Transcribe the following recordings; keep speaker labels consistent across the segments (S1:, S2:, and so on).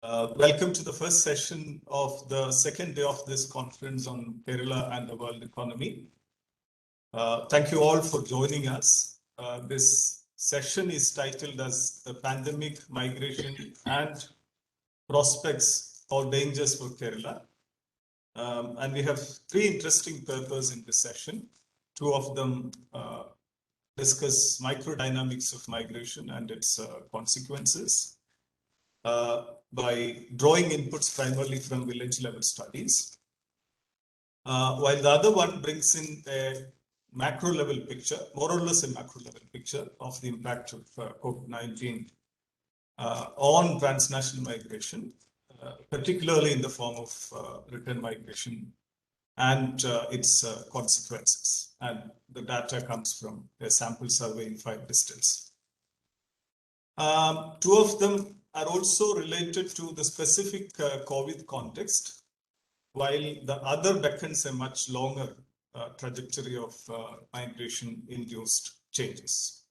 S1: Welcome to the first session of the second day of this conference on Kerala and the world economy. Thank you all for joining us. This session is titled as the Pandemic, Migration and Prospects or Dangers for Kerala. And we have three interesting papers in this session. Two of them discuss microdynamics of migration and its consequences. By drawing inputs primarily from village level studies, while the other one brings in a macro level picture, more or less a macro level picture of the impact of COVID-19 on transnational migration, particularly in the form of return migration and its consequences. And the data comes from a sample survey in 5 districts. Two of them are also related to the specific COVID context, while the other beckons a much longer trajectory of migration-induced changes.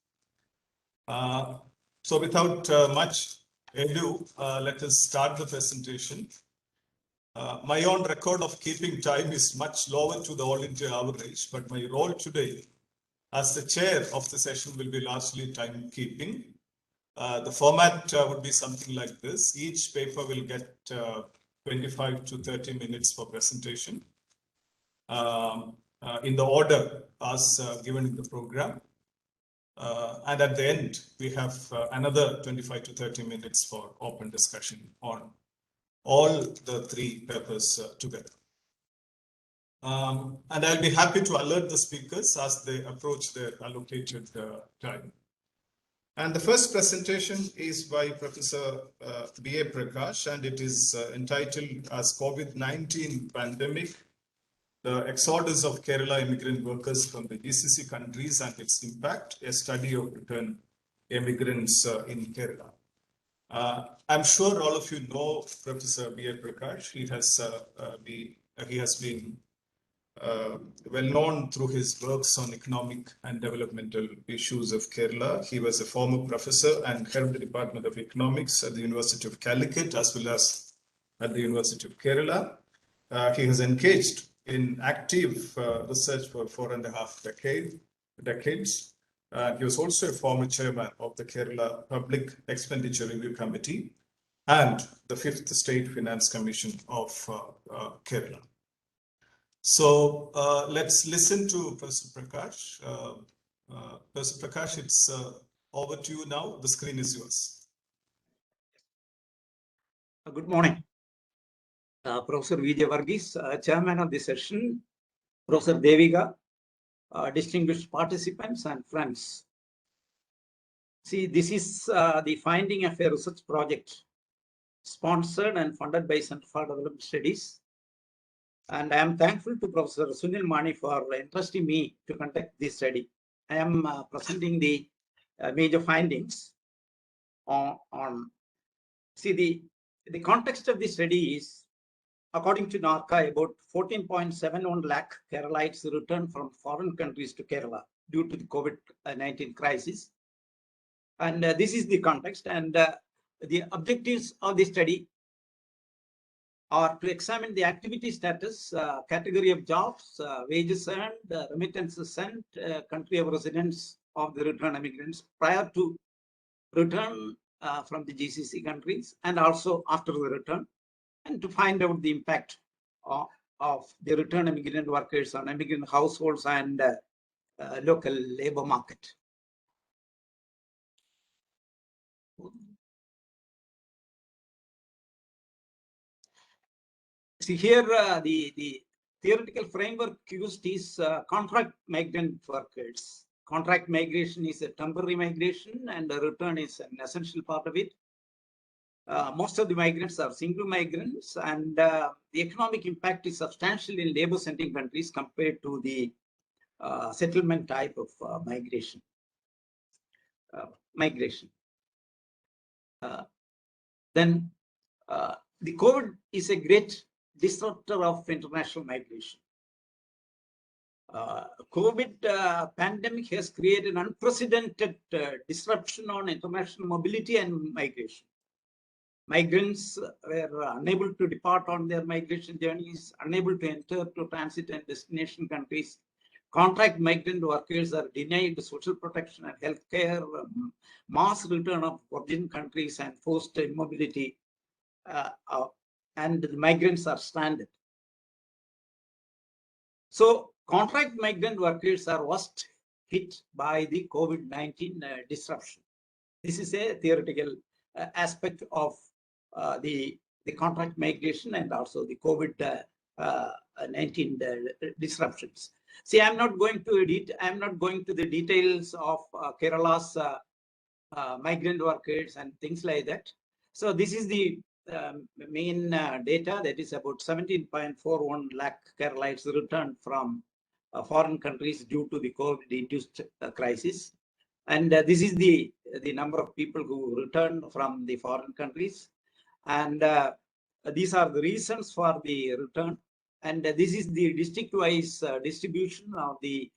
S1: So without much ado, let us start the presentation. My own record of keeping time is much lower to the all-India average, but my role today as the chair of the session will be largely timekeeping. The format would be something like this. Each paper will get 25 to 30 minutes for presentation in the order as given in the program. And at the end, we have another 25 to 30 minutes for open discussion on all the three papers together. And I'll be happy to alert the speakers as they approach their allocated time. And the first presentation is by Professor B.A. Prakash, and it is entitled as COVID-19 Pandemic, the Exodus of Kerala Immigrant Workers from the GCC countries and its Impact, a study of return immigrants in Kerala. I'm sure all of you know Professor B.A. Prakash. He has been well known through his works on economic and developmental issues of Kerala. He was a former professor and head of the Department of Economics at the University of Calicut as well as at the University of Kerala. He has engaged in active research for 4.5 decades. He was also a former chairman of the Kerala Public Expenditure Review Committee and the 5th State Finance Commission of Kerala. So let's listen to Professor Prakash. Professor Prakash, it's over to you now. The screen is yours.
S2: Good morning. Professor Vijay Varghese, chairman of the session, Professor Devika, distinguished participants and friends. See, this is the finding of a research project sponsored and funded by Center for Development Studies. And I am thankful to Professor Sunil Mani for entrusting me to conduct this study. I am presenting the major findings see, the context of this study is, according to NARCA, about 14.71 lakh Keralites returned from foreign countries to Kerala due to the COVID-19 crisis. And this is the context. And the objectives of the study are to examine the activity status, category of jobs, wages earned, remittances sent, country of residence of the return immigrants prior to return from the GCC countries and also after the return, and to find out the impact of the return immigrant workers on immigrant households and local labor market. See here, the theoretical framework used is contract migrant workers. Contract migration is a temporary migration and the return is an essential part of it. Most of the migrants are single migrants, and the economic impact is substantial in labor-centric countries compared to the settlement type of migration. Then the COVID is a great disruptor of international migration. COVID pandemic has created unprecedented disruption on international mobility and migration. Migrants were unable to depart on their migration journeys, unable to enter to transit and destination countries. Contract migrant workers are denied social protection and health care, mass return of origin countries and forced immobility, and the migrants are stranded. So contract migrant workers are worst hit by the COVID-19 disruption. This is a theoretical aspect of the contract migration and also the COVID-19 disruptions. See, I'm not going to the details of Kerala's migrant workers and things like that. So this is the main data, that is about 17.41 lakh Keralites returned from foreign countries due to the COVID-induced crisis. And this is the number of people who returned from the foreign countries. And these are the reasons for the return. And this is the district-wise distribution of the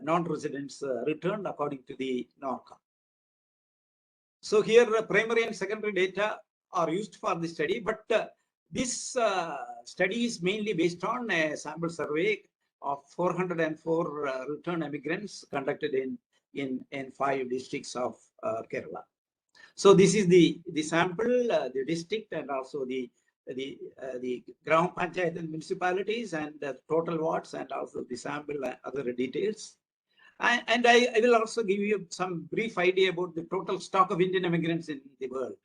S2: non-residents returned according to the NORCA. So here primary and secondary data are used for the study, but this study is mainly based on a sample survey of 404 return immigrants conducted in 5 districts of Kerala. So this is the sample, the district, and also the Gram Panchayat and municipalities, and the total wards, and also the sample and other details. And I will also give you some brief idea about the total stock of Indian immigrants in the world.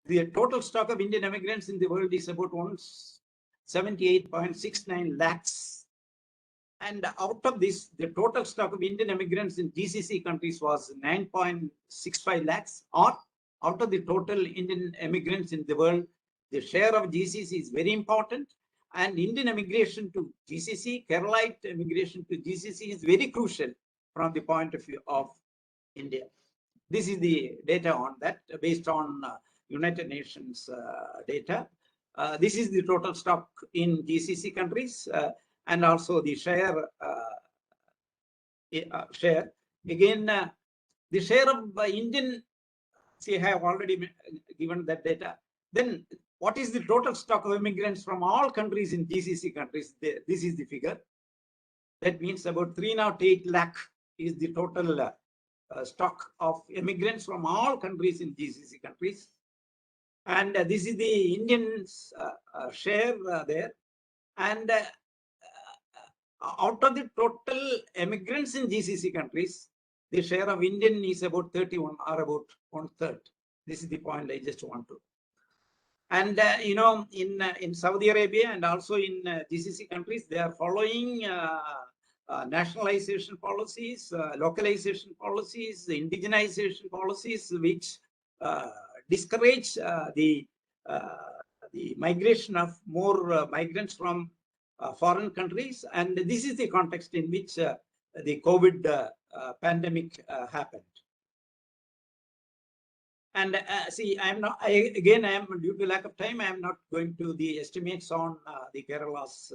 S2: The total stock of Indian immigrants in the world is about 178.69 lakhs. And out of this, the total stock of Indian immigrants in GCC countries was 9.65 lakhs, or out of the total Indian immigrants in the world, the share of GCC is very important. And Indian immigration to GCC, Keralite immigration to GCC is very crucial from the point of view of India. This is the data on that based on United Nations data. This is the total stock in GCC countries and also the share. Again, the share of Indian, see, I have already given that data. Then what is the total stock of immigrants from all countries in GCC countries? This is the figure. That means about 308 lakh is the total stock of immigrants from all countries in GCC countries. And this is the Indians share there. And out of the total immigrants in GCC countries, the share of Indian is about 31, or about 1/3. This is the point I just want to. And in Saudi Arabia and also in GCC countries, they are following nationalization policies, localization policies, indigenization policies, which discourage the migration of more migrants from foreign countries. And this is the context in which the COVID pandemic happened. And see, I am due to lack of time, I am not going to the estimates on the Kerala's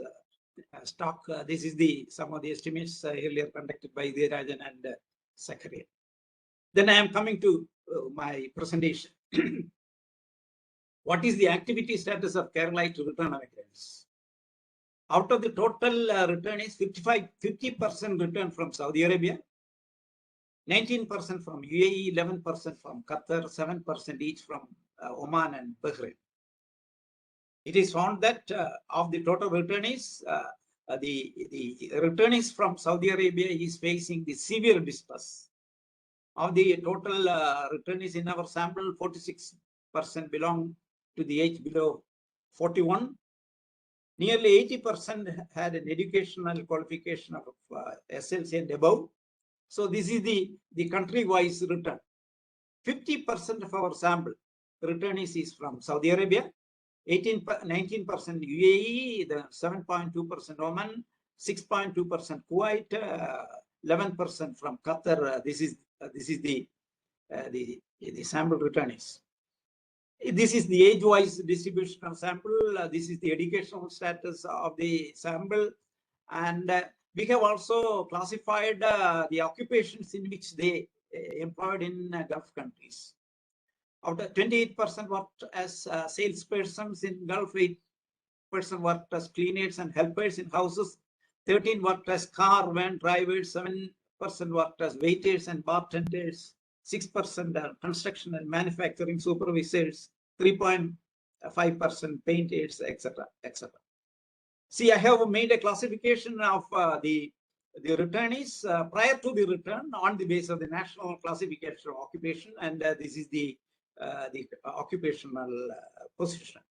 S2: stock. This is some of the estimates earlier conducted by Dirajan and Zakaria. Then I am coming to my presentation. What is the activity status of Kerala to return migrants? Out of the total returnees, 50% return from Saudi Arabia, 19% from UAE, 11% from Qatar, 7% each from Oman and Bahrain. It is found that of the total returnees, the returnees from Saudi Arabia is facing the severe distress. Of the total returnees in our sample, 46% belong to the age below 41. Nearly 80% had an educational qualification of SLC and above. So this is the country-wise return. 50% of our sample returnees is from Saudi Arabia, 19% UAE, 7.2% Oman, 6.2% Kuwait, 11% from Qatar. This is the sample returnees. This is the age-wise distribution of sample. This is the educational status of the sample, and we have also classified the occupations in which they employed in Gulf countries. Out of 28% worked as salespersons in Gulf, 8% worked as cleaners and helpers in houses, 13 worked as car van drivers, 7% worked as waiters and bartenders, 6% are construction and manufacturing supervisors, 3.5% painters, etc., etc. See, I have made a classification of the returnees prior to the return on the basis of the National Classification of Occupation, and this is the occupational position.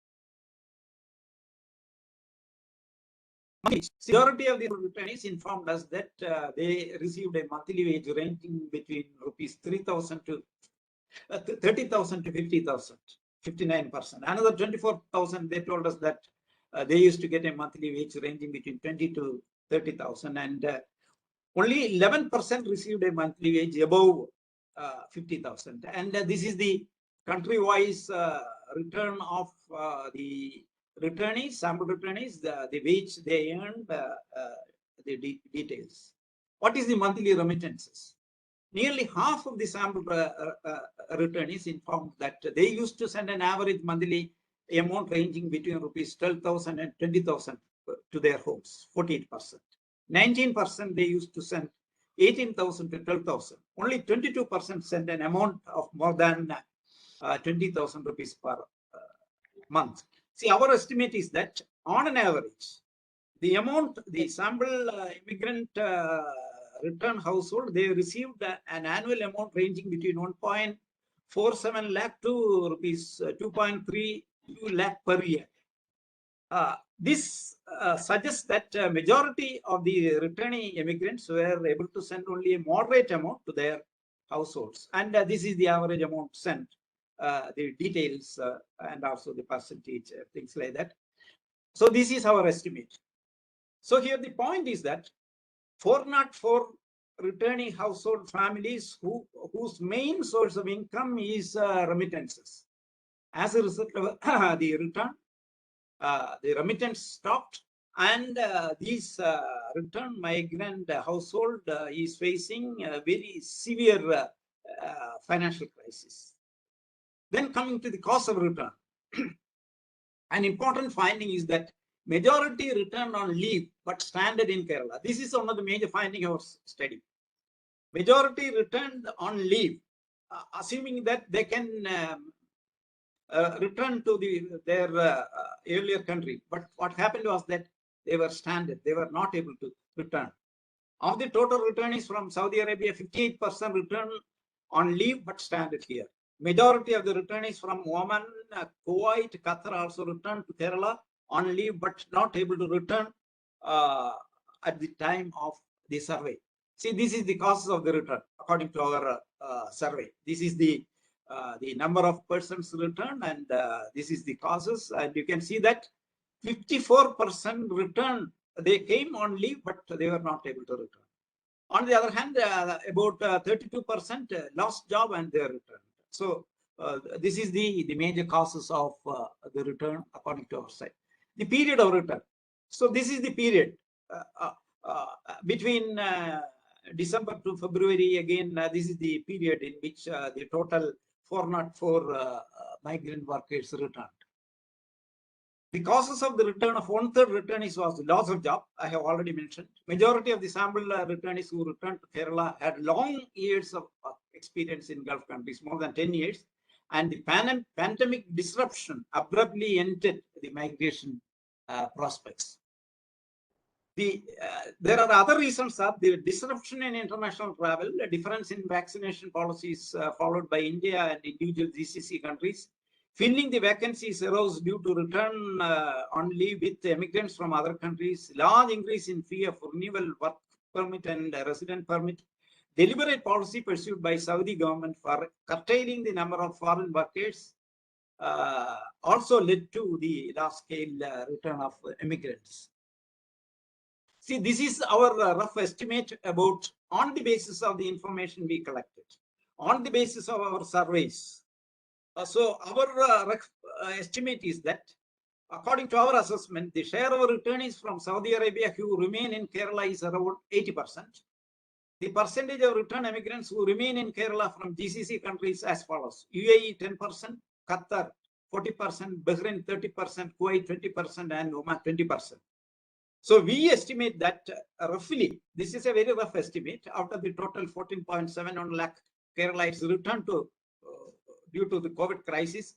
S2: Majority of the returnees informed us that they received a monthly wage ranging between rupees 3,000 to 30,000 to 50,000, 59%. Another 24,000, they told us that they used to get a monthly wage ranging between 20 to 30,000, and only 11% received a monthly wage above 50,000. And this is the country-wise return of the returnees, sample returnees, the wage they earned, the details. What is the monthly remittances? Nearly half of the sample returnees informed that they used to send an average monthly amount ranging between rupees 12,000 and 20,000 to their homes, 48%. 19% they used to send 18,000 to 12,000. Only 22% sent an amount of more than 20,000 rupees per month. See, our estimate is that on an average, the amount, the sample immigrant return household, they received an annual amount ranging between 1.47 lakh to rupees 2.32 lakh per year. This suggests that majority of the returning immigrants were able to send only a moderate amount to their households, and this is the average amount sent. The details and also the percentage, things like that. So this is our estimate. So here the point is that 404 returning household families whose main source of income is remittances. As a result of the return, the remittance stopped, and these return migrant household is facing a very severe financial crisis. Then coming to the cause of return, an important finding is that majority returned on leave but stranded in Kerala. This is one of the major findings of our study. Majority returned on leave, assuming that they can return to their earlier country. But what happened was that they were stranded. They were not able to return. Of the total returnees from Saudi Arabia, 58% returned on leave but stranded here. Majority of the returnees from Oman, Kuwait, Qatar also returned to Kerala on leave but not able to return at the time of the survey. See, this is the causes of the return according to our survey. This is the number of persons returned, and this is the causes. And you can see that 54% returned. They came on leave, but they were not able to return. On the other hand, about 32% lost job and they returned. So this is the major causes of the return according to our side. The period of return. So this is the period between December to February. Again, this is the period in which the total 404 migrant workers returned. The causes of the return of 1/3 returnees was the loss of job. I have already mentioned. Majority of the sample returnees who returned to Kerala had long years of experience in Gulf countries, more than 10 years. And the pandemic disruption abruptly ended the migration prospects. There are other reasons that the disruption in international travel, a difference in vaccination policies followed by India and individual GCC countries, filling the vacancies arose due to return on leave with immigrants from other countries, large increase in fee of renewal work permit and resident permit, deliberate policy pursued by Saudi government for curtailing the number of foreign workers also led to the large-scale return of immigrants. See, this is our rough estimate about, on the basis of the information we collected, on the basis of our surveys. So our estimate is that, according to our assessment, the share of returnees from Saudi Arabia who remain in Kerala is around 80%. The percentage of return immigrants who remain in Kerala from GCC countries as follows: UAE 10%, Qatar 40%, Bahrain 30%, Kuwait 20%, and Oman 20%. So we estimate that roughly, this is a very rough estimate, out of the total 14.71 lakh Keralites returned to due to the COVID crisis,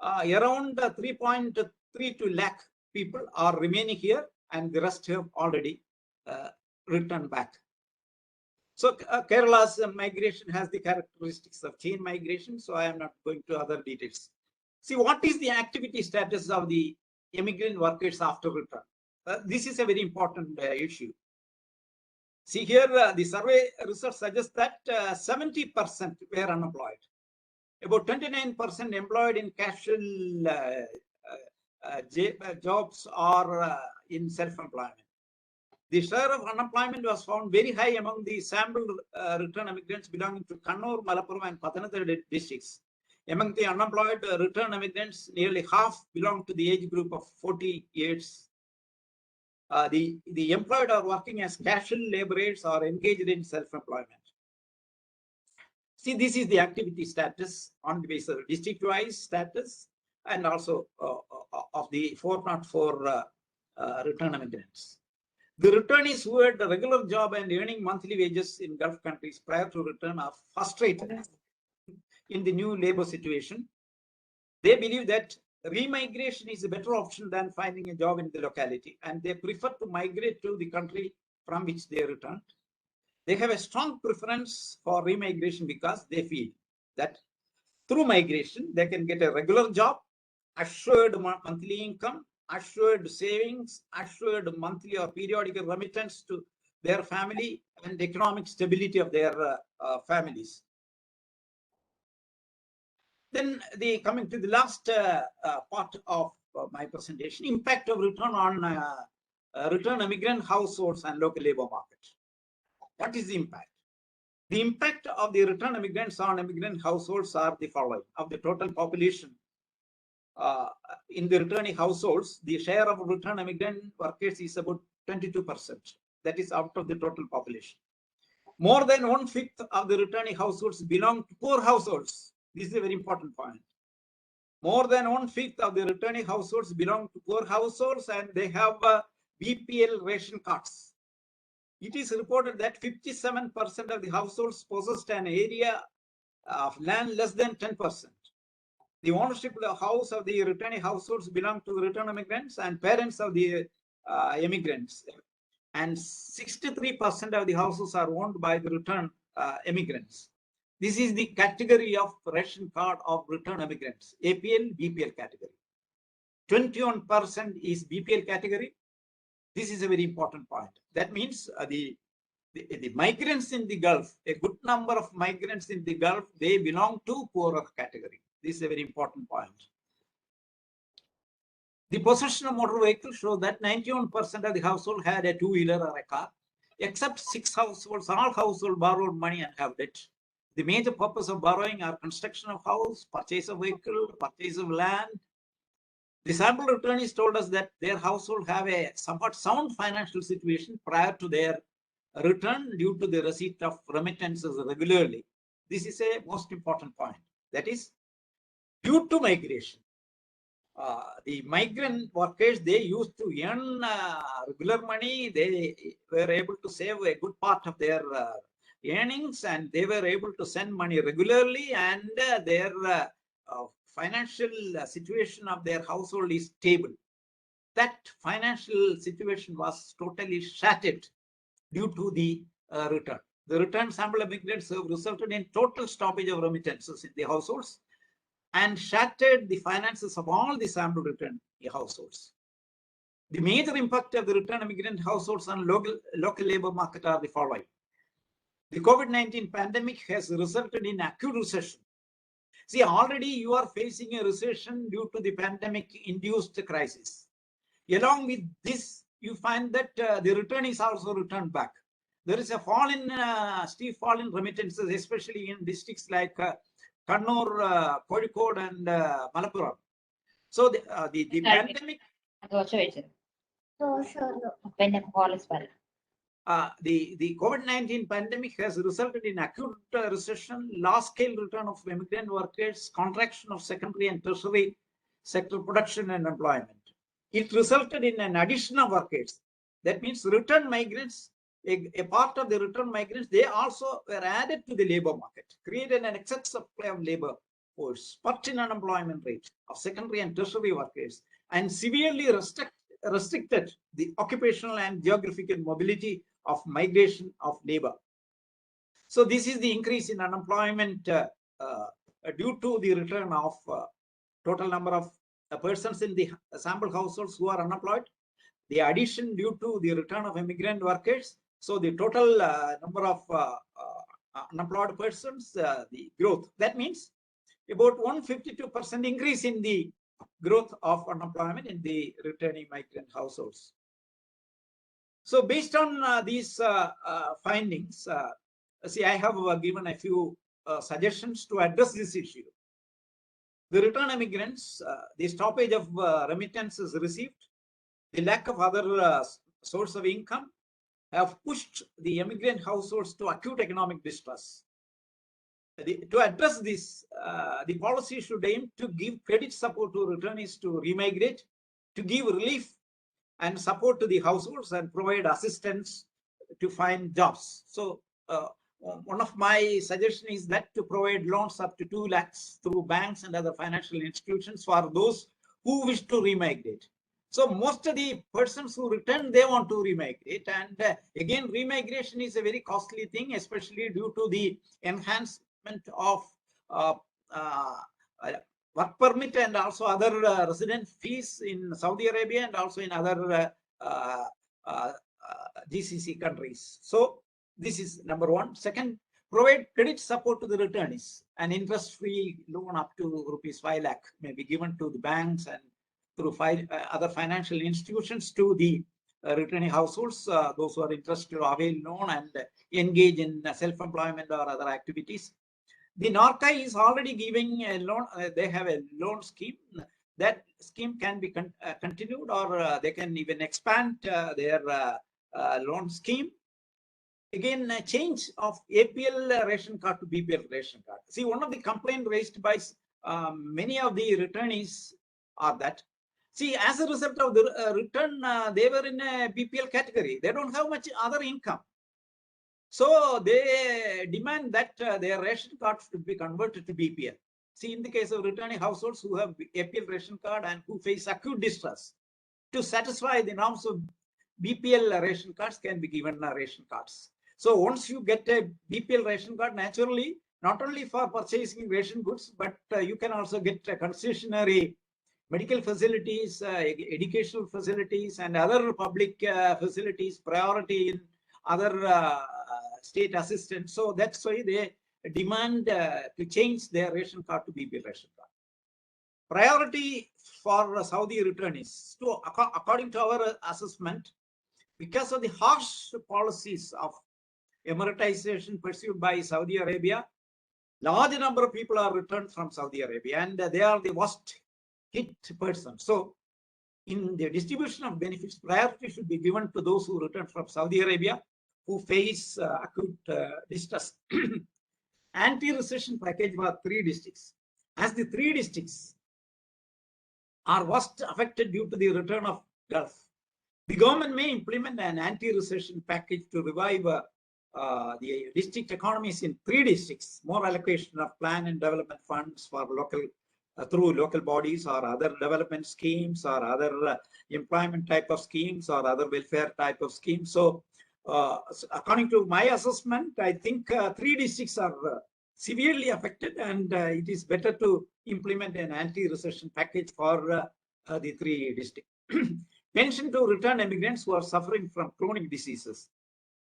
S2: around 3.32 lakh people are remaining here, and the rest have already returned back. So Kerala's migration has the characteristics of chain migration, so I am not going to other details. See, what is the activity status of the immigrant workers after return? This is a very important issue. See here, the survey results suggest that 70% were unemployed. About 29% employed in casual jobs or in self-employment. The share of unemployment was found very high among the sampled return immigrants belonging to Kannur, Malappuram, and Pathanamthitta districts. Among the unemployed return immigrants, nearly half belong to the age group of 40 years. The employed are working as casual laborers or engaged in self-employment. See, this is the activity status on the basis of district-wise status and also of the 404 return immigrants. The returnees who had a regular job and earning monthly wages in Gulf countries prior to return are frustrated in the new labor situation. They believe that remigration is a better option than finding a job in the locality, and they prefer to migrate to the country from which they returned. They have a strong preference for remigration because they feel that through migration, they can get a regular job, assured monthly income, assured savings, assured monthly or periodical remittance to their family, and economic stability of their families. Then coming to the last part of my presentation, impact of return on return immigrant households and local labor market. What is the impact? The impact of the return immigrants on immigrant households are the following. Of the total population in the returning households, the share of return immigrant workers is about 22%. That is out of the total population. More than 1/5 of the returning households belong to poor households. This is a very important point. More than 1/5 of the returning households belong to poor households, and they have BPL ration cards. It is reported that 57% of the households possessed an area of land less than 10%. The ownership of the house of the returning households belong to the return immigrants and parents of the immigrants. And 63% of the houses are owned by the return immigrants. This is the category of ration card of return immigrants, APL, BPL category. 21% is BPL category. This is a very important point. That means the migrants in the Gulf, a good number of migrants in the Gulf, they belong to poorer category. This is a very important point. The possession of motor vehicles shows that 91% of the household had a two-wheeler or a car, except 6 households. All households borrowed money and have debt. The major purpose of borrowing are construction of house, purchase of vehicle, purchase of land. The sample returnees told us that their household have a somewhat sound financial situation prior to their return due to the receipt of remittances regularly. This is a most important point. That is, due to migration, the migrant workers, they used to earn regular money. They were able to save a good part of their earnings, and they were able to send money regularly, and their financial situation of their household is stable. That financial situation was totally shattered due to the return. The return sample immigrants have resulted in total stoppage of remittances in the households and shattered the finances of all the sample return households. The major impact of the return immigrant households on local labor market are the following. The COVID-19 pandemic has resulted in acute recession. See, already you are facing a recession due to the pandemic-induced crisis. Along with this, you find that the return is also returned back. There is a steep fall in remittances, especially in districts like Kannur, Kozhikode, and Malappuram. So the pandemic. the COVID-19 pandemic has resulted in acute recession, large-scale return of immigrant workers, contraction of secondary and tertiary sector production and employment. It resulted in an addition of workers. That means return migrants, a part of the return migrants, they also were added to the labor market, created an excess supply of labor force, spurt in unemployment rate of secondary and tertiary workers, and severely restricted the occupational and geographical mobility of migration of labor. So this is the increase in unemployment due to the return of total number of persons in the sample households who are unemployed, the addition due to the return of immigrant workers. So the total number of unemployed persons, the growth. That means about 152% increase in the growth of unemployment in the returning migrant households. So based on these findings, see, I have given a few suggestions to address this issue. The return immigrants, the stoppage of remittances received, the lack of other source of income have pushed the immigrant households to acute economic distress. To address this, the policy should aim to give credit support to returnees to remigrate, to give relief and support to the households and provide assistance to find jobs. So one of my suggestions is that to provide loans up to 2 lakhs through banks and other financial institutions for those who wish to remigrate. So most of the persons who return, they want to remigrate. And again, remigration is a very costly thing, especially due to the enhancement of work permit and also other resident fees in Saudi Arabia and also in other GCC countries. So this is number one. Second, provide credit support to the returnees. An interest-free loan up to rupees 5 lakh may be given to the banks and through other financial institutions to the returning households, those who are interested to avail loan and engage in self-employment or other activities. The NORCA is already giving a loan. They have a loan scheme. That scheme can be continued, or they can even expand their loan scheme. Again, a change of APL ration card to BPL ration card. See, one of the complaints raised by many of the returnees are that, see, as a result of the return, they were in a BPL category. They don't have much other income. So they demand that their ration card should be converted to BPL. See, in the case of returning households who have APL ration card and who face acute distress, to satisfy the norms of BPL ration cards can be given ration cards. So once you get a BPL ration card, naturally, not only for purchasing ration goods, but you can also get concessionary medical facilities, educational facilities, and other public facilities, priority in other state assistance. So that's why they demand to change their ration card to BPL ration card. Priority for Saudi returnees, according to our assessment, because of the harsh policies of emiratization pursued by Saudi Arabia, large number of people are returned from Saudi Arabia, and they are the worst hit persons. So in the distribution of benefits, priority should be given to those who return from Saudi Arabia, who face acute distress. Anti-recession package for 3 districts. As the 3 districts are worst affected due to the return of Gulf, the government may implement an anti-recession package to revive the district economies in 3 districts, more allocation of plan and development funds for local through local bodies or other development schemes or other employment type of schemes or other welfare type of schemes. So according to my assessment, I think 3 districts are severely affected, and it is better to implement an anti-recession package for the 3 districts. Pension to return immigrants who are suffering from chronic diseases.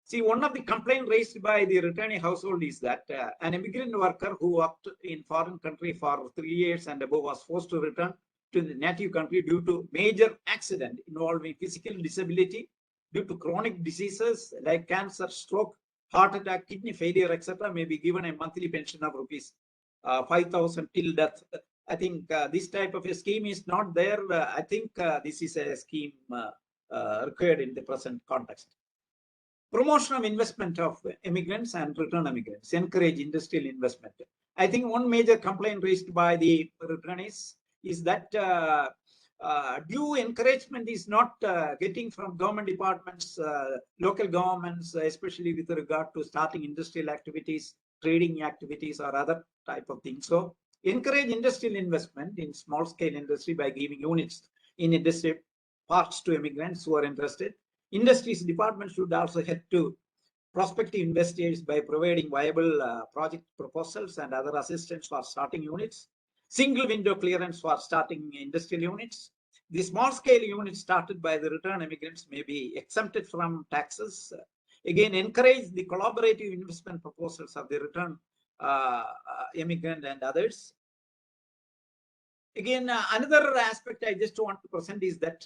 S2: See, one of the complaints raised by the returning household is that an immigrant worker who worked in foreign country for 3 years and above was forced to return to the native country due to major accident involving physical disability due to chronic diseases like cancer, stroke, heart attack, kidney failure, etc., may be given a monthly pension of rupees 5,000 till death. I think this type of a scheme is not there. I think this is a scheme required in the present context. Promotion of investment of immigrants and return immigrants, encourage industrial investment. I think one major complaint raised by the returnees is that due encouragement is not getting from government departments, local governments, especially with regard to starting industrial activities, trading activities, or other type of things. So encourage industrial investment in small scale industry by giving units in industry parts to immigrants who are interested. Industries department should also help to prospective investors by providing viable project proposals and other assistance for starting units. Single window clearance for starting industrial units. The small scale units started by the return immigrants may be exempted from taxes. Again, encourage the collaborative investment proposals of the return immigrant and others. Again, another aspect I just want to present is that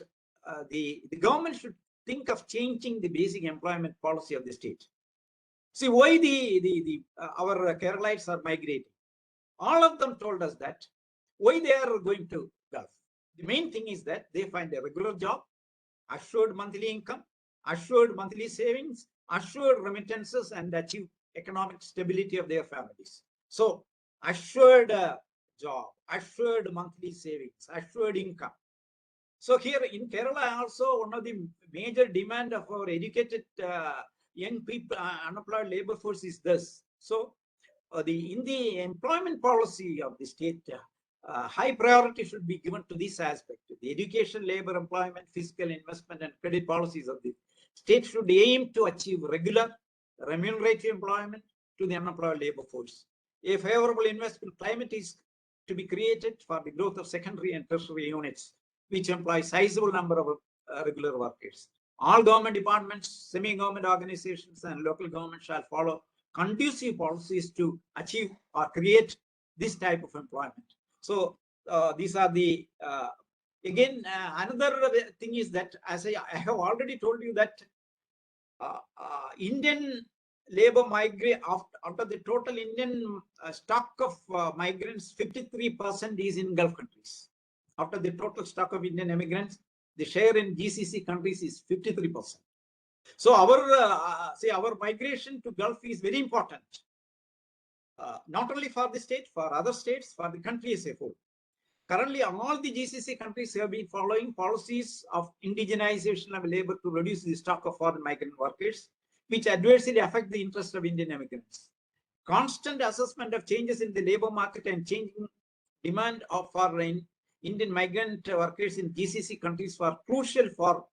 S2: the government should think of changing the basic employment policy of the state. See why our Keralites are migrating. All of them told us that why they are going to Gulf. The main thing is that they find a regular job, assured monthly income, assured monthly savings, assured remittances, and achieve economic stability of their families. So assured job, assured monthly savings, assured income. So here in Kerala also, one of the major demand of our educated young people, unemployed labor force is this. So in the employment policy of the state, high priority should be given to this aspect. The education, labor, employment, fiscal investment, and credit policies of the state should aim to achieve regular remunerative employment to the unemployed labor force. A favorable investment climate is to be created for the growth of secondary and tertiary units, which employ sizable number of regular workers. All government departments, semi-government organizations, and local governments shall follow conducive policies to achieve or create this type of employment. So these are the, again, another thing is that, as I have already told you, that Indian labor migrate, after the total Indian stock of migrants, 53% is in Gulf countries. After the total stock of Indian immigrants, the share in GCC countries is 53%. So our migration to Gulf is very important, not only for the state, for other states, for the country as a whole. Currently, all the GCC countries have been following policies of indigenization of labor to reduce the stock of foreign migrant workers, which adversely affect the interest of Indian immigrants. Constant assessment of changes in the labor market and changing demand of foreign Indian migrant workers in GCC countries were crucial for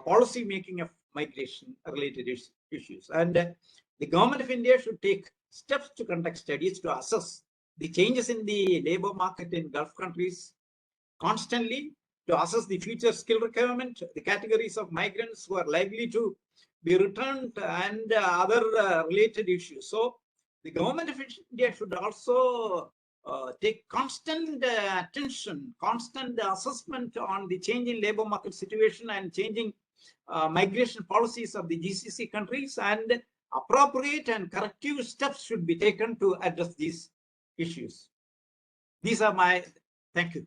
S2: policy making of migration related issues. And the government of India should take steps to conduct studies to assess the changes in the labor market in Gulf countries constantly, to assess the future skill requirement, the categories of migrants who are likely to be returned, and other related issues. So the government of India should also take constant attention, constant assessment on the changing labor market situation and changing migration policies of the GCC countries, and appropriate and corrective steps should be taken to address these issues. These are my, thank you.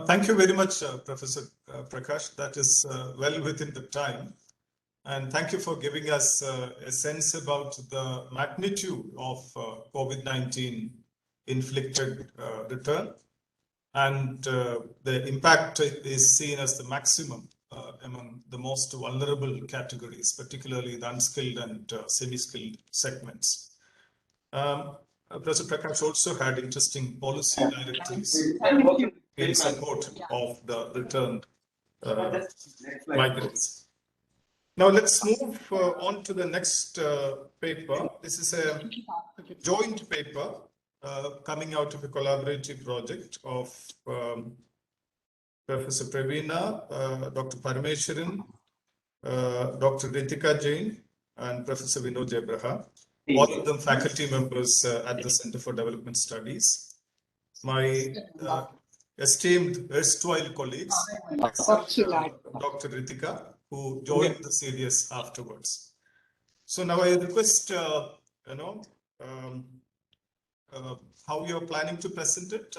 S1: Thank you very much, Professor Prakash. That is well within the time. And thank you for giving us a sense about the magnitude of COVID-19 inflicted return. And the impact is seen as the maximum among the most vulnerable categories, particularly the unskilled and semi-skilled segments. Professor Prakash also had interesting policy directives in support of the returned migrants. Now let's move on to the next paper. This is a joint paper coming out of a collaborative project of Professor Praveena, Dr. Parameswaran, Dr. Ritika Jain, and Professor Vinoj Abraham, all of them faculty members at the Center for Development Studies. My esteemed erstwhile colleagues, except Dr. Ritika, who joined the series afterwards. So now I request, how you're planning to present it.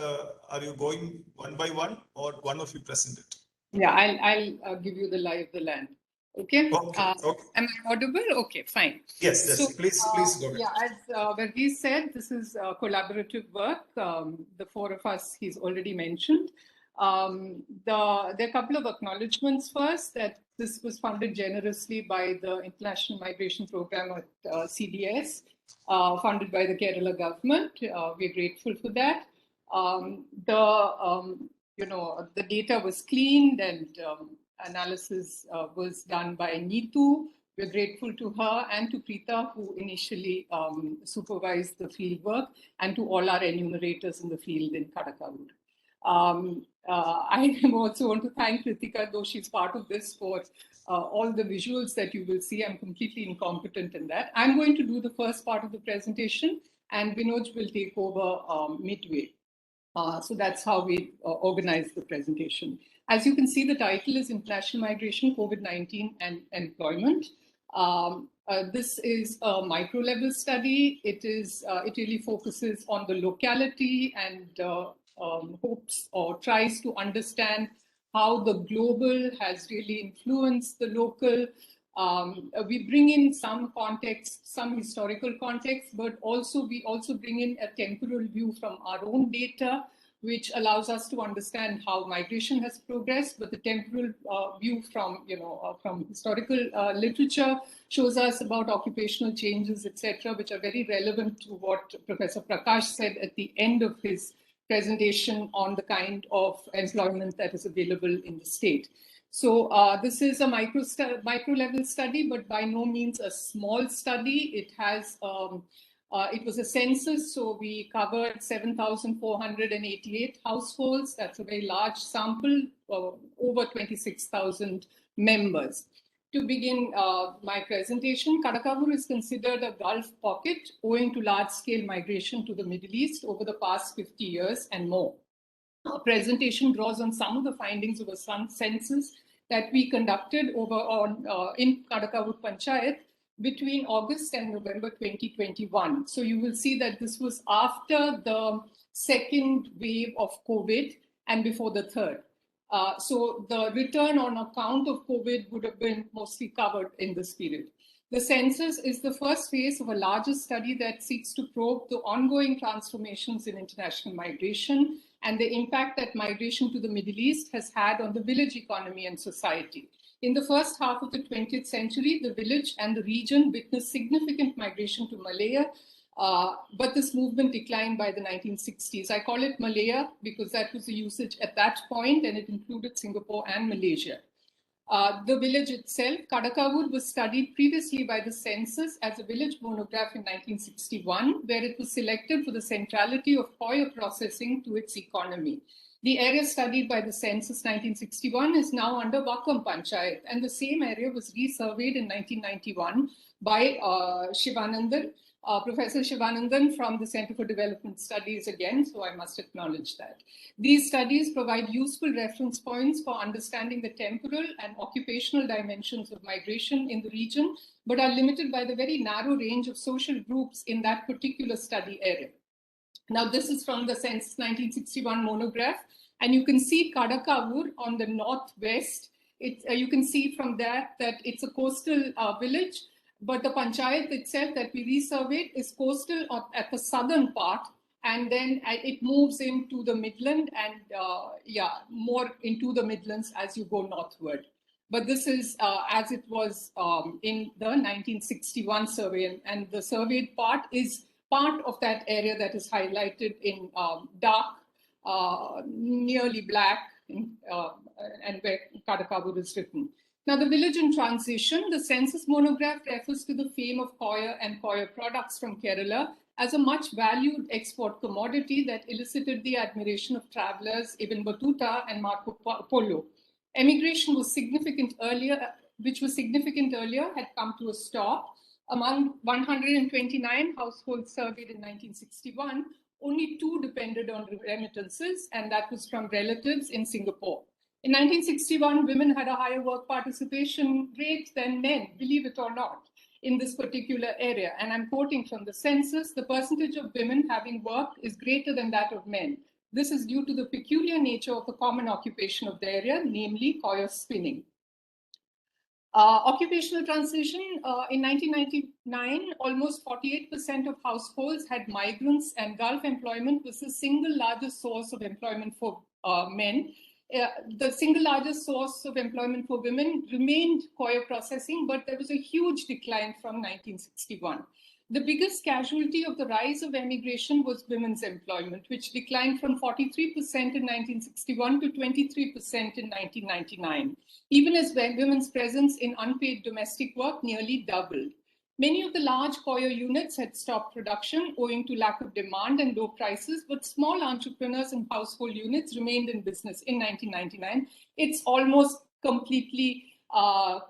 S1: Are you going one by one, or one of you present it?
S3: Yeah, I'll give you the lie of the land. Okay.
S1: Okay.
S3: Am I audible? Okay, fine.
S1: Yes,
S3: So,
S1: please go ahead.
S3: yeah, as Varghese said, this is collaborative work. The four of us he's already mentioned. There are a couple of acknowledgements first, that this was funded generously by the International Migration Program at CDS, funded by the Kerala government. We're grateful for that. The data was cleaned, and analysis was done by Neetu. We're grateful to her and to Preeta, who initially supervised the field work, and to all our enumerators in the field in Kadakavur. I also want to thank Kritika, though she's part of this, for all the visuals that you will see. I'm completely incompetent in that. I'm going to do the first part of the presentation, and Vinoj will take over midway. So that's how we organize the presentation. As you can see, the title is International Migration, COVID-19 and Employment. This is a micro-level study. It really focuses on the locality and hopes or tries to understand how the global has really influenced the local. We bring in some context, some historical context, but we also bring in a temporal view from our own data, which allows us to understand how migration has progressed. But the temporal view from historical literature shows us about occupational changes, etc., which are very relevant to what Professor Prakash said at the end of his presentation on the kind of employment that is available in the state. So this is a micro-level study, but by no means a small study. It has it was a census, so we covered 7,488 households. That's a very large sample, over 26,000 members. To begin my presentation, Kadakavur is considered a Gulf pocket owing to large-scale migration to the Middle East over the past 50 years and more. Our presentation draws on some of the findings of a census that we conducted in Kadakavur Panchayat between August and November 2021. So you will see that this was after the second wave of COVID and before the third. So the return on account of COVID would have been mostly covered in this period. The census is the first phase of a larger study that seeks to probe the ongoing transformations in international migration and the impact that migration to the Middle East has had on the village economy and society. In the first half of the 20th century, the village and the region witnessed significant migration to Malaya, but this movement declined by the 1960s. I call it Malaya because that was the usage at that point, and it included Singapore and Malaysia. The village itself, Kadakavur, was studied previously by the census as a village monograph in 1961, where it was selected for the centrality of coir processing to its economy. The area studied by the census 1961 is now under Vakam Panchayat, and the same area was resurveyed in 1991 by Shivanandan, Professor Shivanandan from the Center for Development Studies again, so I must acknowledge that. These studies provide useful reference points for understanding the temporal and occupational dimensions of migration in the region, but are limited by the very narrow range of social groups in that particular study area. Now, this is from the Census 1961 monograph, and you can see Kadakavur on the northwest. You can see from that it's a coastal village, but the panchayat itself that we resurveyed is coastal at the southern part, and then it moves into the Midland and more into the Midlands as you go northward. But this is as it was in the 1961 survey, and the surveyed part is part of that area that is highlighted in dark, nearly black, and where Kadakavur is written. Now, the village in transition, the census monograph refers to the fame of coir and coir products from Kerala as a much valued export commodity that elicited the admiration of travelers Ibn Battuta and Marco Polo. Emigration was significant earlier, had come to a stop. Among 129 households surveyed in 1961, only 2 depended on remittances, and that was from relatives in Singapore. In 1961, women had a higher work participation rate than men, believe it or not, in this particular area. And I'm quoting from the census, the percentage of women having worked is greater than that of men. This is due to the peculiar nature of the common occupation of the area, namely coir spinning. Occupational transition, in 1999, almost 48% of households had migrants, and Gulf employment was the single largest source of employment for men. The single largest source of employment for women remained coir processing, but there was a huge decline from 1961. The biggest casualty of the rise of emigration was women's employment, which declined from 43% in 1961 to 23% in 1999, even as women's presence in unpaid domestic work nearly doubled. Many of the large coir units had stopped production owing to lack of demand and low prices, but small entrepreneurs and household units remained in business in 1999. It's almost completely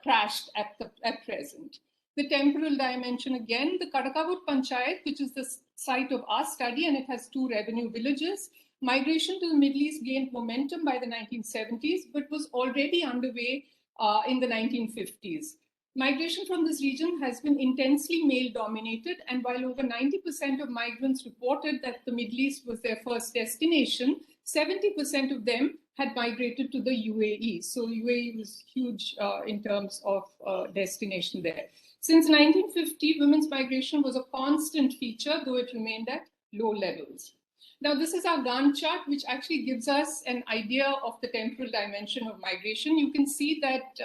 S3: crashed at present. The temporal dimension again, the Kadakavut Panchayat, which is the site of our study, and it has 2 revenue villages. Migration to the Middle East gained momentum by the 1970s, but was already underway in the 1950s. Migration from this region has been intensely male-dominated, and while over 90% of migrants reported that the Middle East was their first destination, 70% of them had migrated to the UAE. So UAE was huge in terms of destination there. Since 1950, women's migration was a constant feature, though it remained at low levels. Now, this is our Gantt chart, which actually gives us an idea of the temporal dimension of migration. You can see that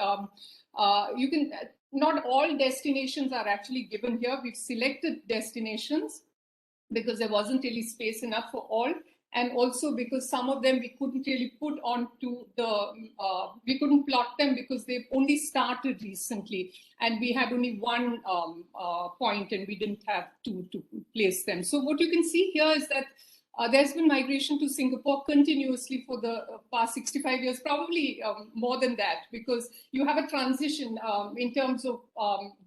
S3: not all destinations are actually given here. We've selected destinations because there wasn't really space enough for all, and also because some of them we couldn't really put onto the, we couldn't plot them because they've only started recently, and we had only one point and we didn't have to place them. So what you can see here is that there's been migration to Singapore continuously for the past 65 years, probably more than that, because you have a transition in terms of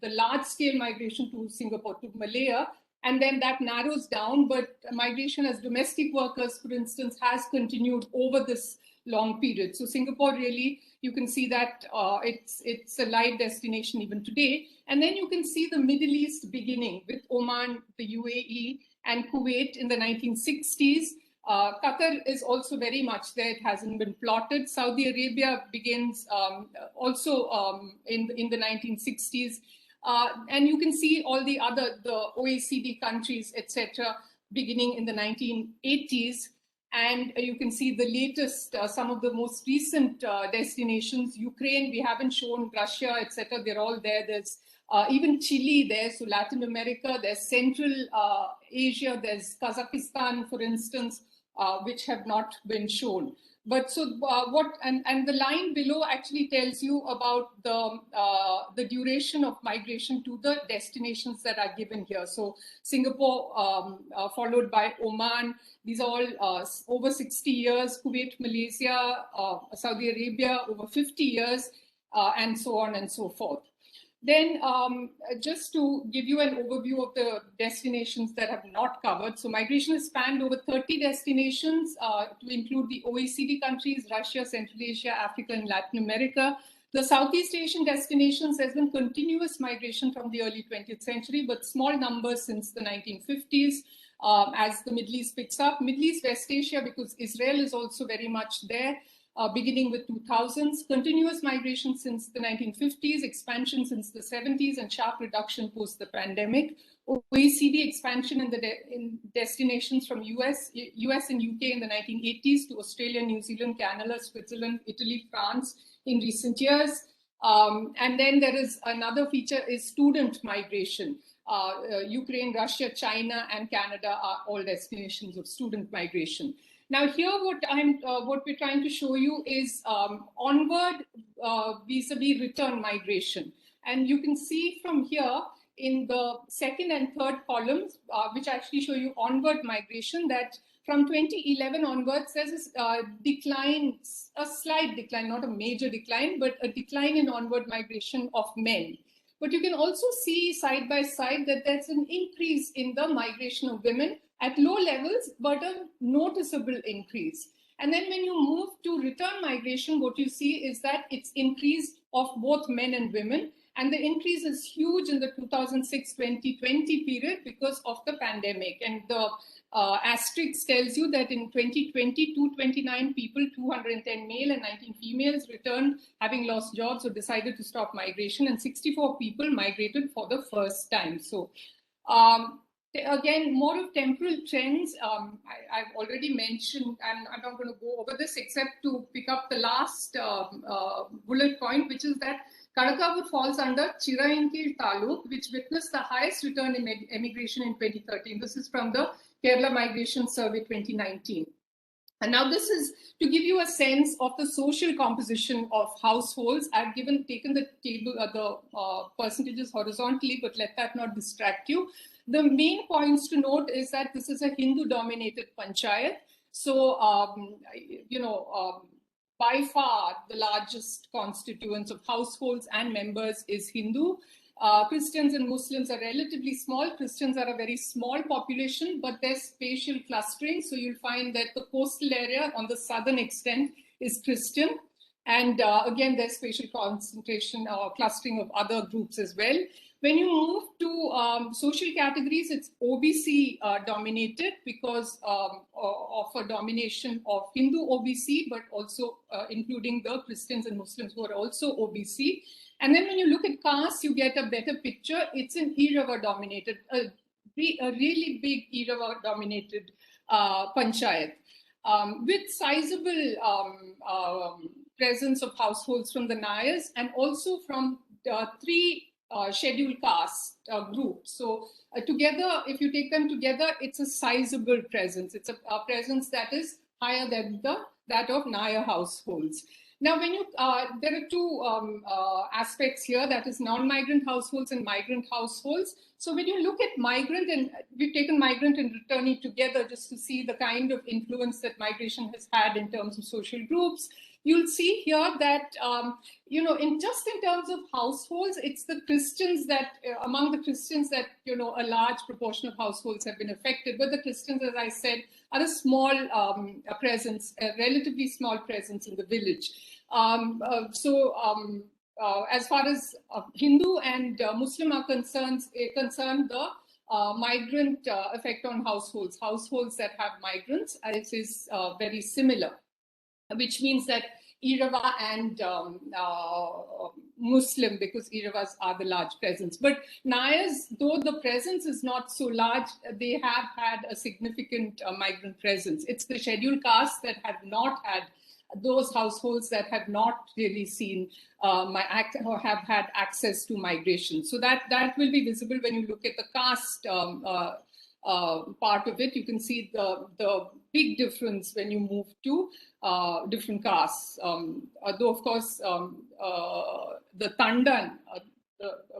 S3: the large-scale migration to Singapore, to Malaya, and then that narrows down, but migration as domestic workers, for instance, has continued over this long period. So Singapore really, you can see that it's a live destination even today. And then you can see the Middle East beginning with Oman, the UAE, and Kuwait in the 1960s. Qatar is also very much there. It hasn't been plotted. Saudi Arabia begins also in the 1960s. And you can see all the OECD countries, etc., beginning in the 1980s. And you can see the latest, some of the most recent destinations. Ukraine, we haven't shown Russia, etc. They're all there. There's even Chile there, so Latin America. There's Central Asia. There's Kazakhstan, for instance, which have not been shown. But so and the line below actually tells you about the duration of migration to the destinations that are given here. So Singapore followed by Oman. These are all over 60 years. Kuwait, Malaysia, Saudi Arabia over 50 years, and so on and so forth. Then just to give you an overview of the destinations that have not covered. So migration has spanned over 30 destinations to include the OECD countries, Russia, Central Asia, Africa, and Latin America. The Southeast Asian destinations, there's been continuous migration from the early 20th century, but small numbers since the 1950s as the Middle East picks up. Middle East, West Asia, because Israel is also very much there. Beginning with 2000s, continuous migration since the 1950s, expansion since the 70s, and sharp reduction post the pandemic. OECD expansion in destinations from US and UK in the 1980s to Australia, New Zealand, Canada, Switzerland, Italy, France in recent years. And then there is another feature is student migration. Ukraine, Russia, China, and Canada are all destinations of student migration. Now here, what we're trying to show you is onward vis-a-vis return migration. And you can see from here in the second and third columns, which actually show you onward migration, that from 2011 onwards, there's a decline, a slight decline, not a major decline, but a decline in onward migration of men. But you can also see side by side that there's an increase in the migration of women at low levels, but a noticeable increase. And then when you move to return migration, what you see is that it's increase of both men and women. And the increase is huge in the 2006-2020 period because of the pandemic. And the asterisk tells you that in 2020, 229 people, 210 male and 19 females returned having lost jobs or decided to stop migration, and 64 people migrated for the first time. So again, more of temporal trends. I've already mentioned, and I'm not going to go over this except to pick up the last bullet point, which is that Kadakavur falls under Chirayankil Taluk, which witnessed the highest return in emigration in 2013. This is from the Kerala Migration Survey 2019. And now this is to give you a sense of the social composition of households. I've taken the table, the percentages horizontally, but let that not distract you. The main points to note is that this is a Hindu-dominated panchayat. So, by far the largest constituents of households and members is Hindu. Christians and Muslims are relatively small. Christians are a very small population, but there's spatial clustering. So you'll find that the coastal area on the southern extent is Christian. And again, there's spatial concentration or clustering of other groups as well. When you move to social categories, it's OBC dominated because of a domination of Hindu OBC, but also including the Christians and Muslims who are also OBC. And then when you look at caste, you get a better picture. It's an Irava dominated, a really big Irava dominated panchayat with sizable presence of households from the Nayars and also from 3 scheduled caste groups. So together, if you take them together, it's a sizable presence. It's a presence that is higher than that of Nayar households. Now, when you there are 2 aspects here, that is non-migrant households and migrant households. So when you look at migrant, and we've taken migrant and returnee together just to see the kind of influence that migration has had in terms of social groups, you'll see here that, in terms of households, it's the Christians that, among the Christians that, a large proportion of households have been affected. But the Christians, as I said, are a small presence, a relatively small presence in the village. As far as Hindu and Muslim are concerned, the migrant effect on households that have migrants, is very similar, which means that Irava and Muslim, because Iravas are the large presence. But Nayars, though the presence is not so large, they have had a significant migrant presence. It's the scheduled castes that have not had, those households that have not really seen or have had access to migration. So that will be visible when you look at the caste part of it. You can see the big difference when you move to different castes. Though, of course, the Tandan,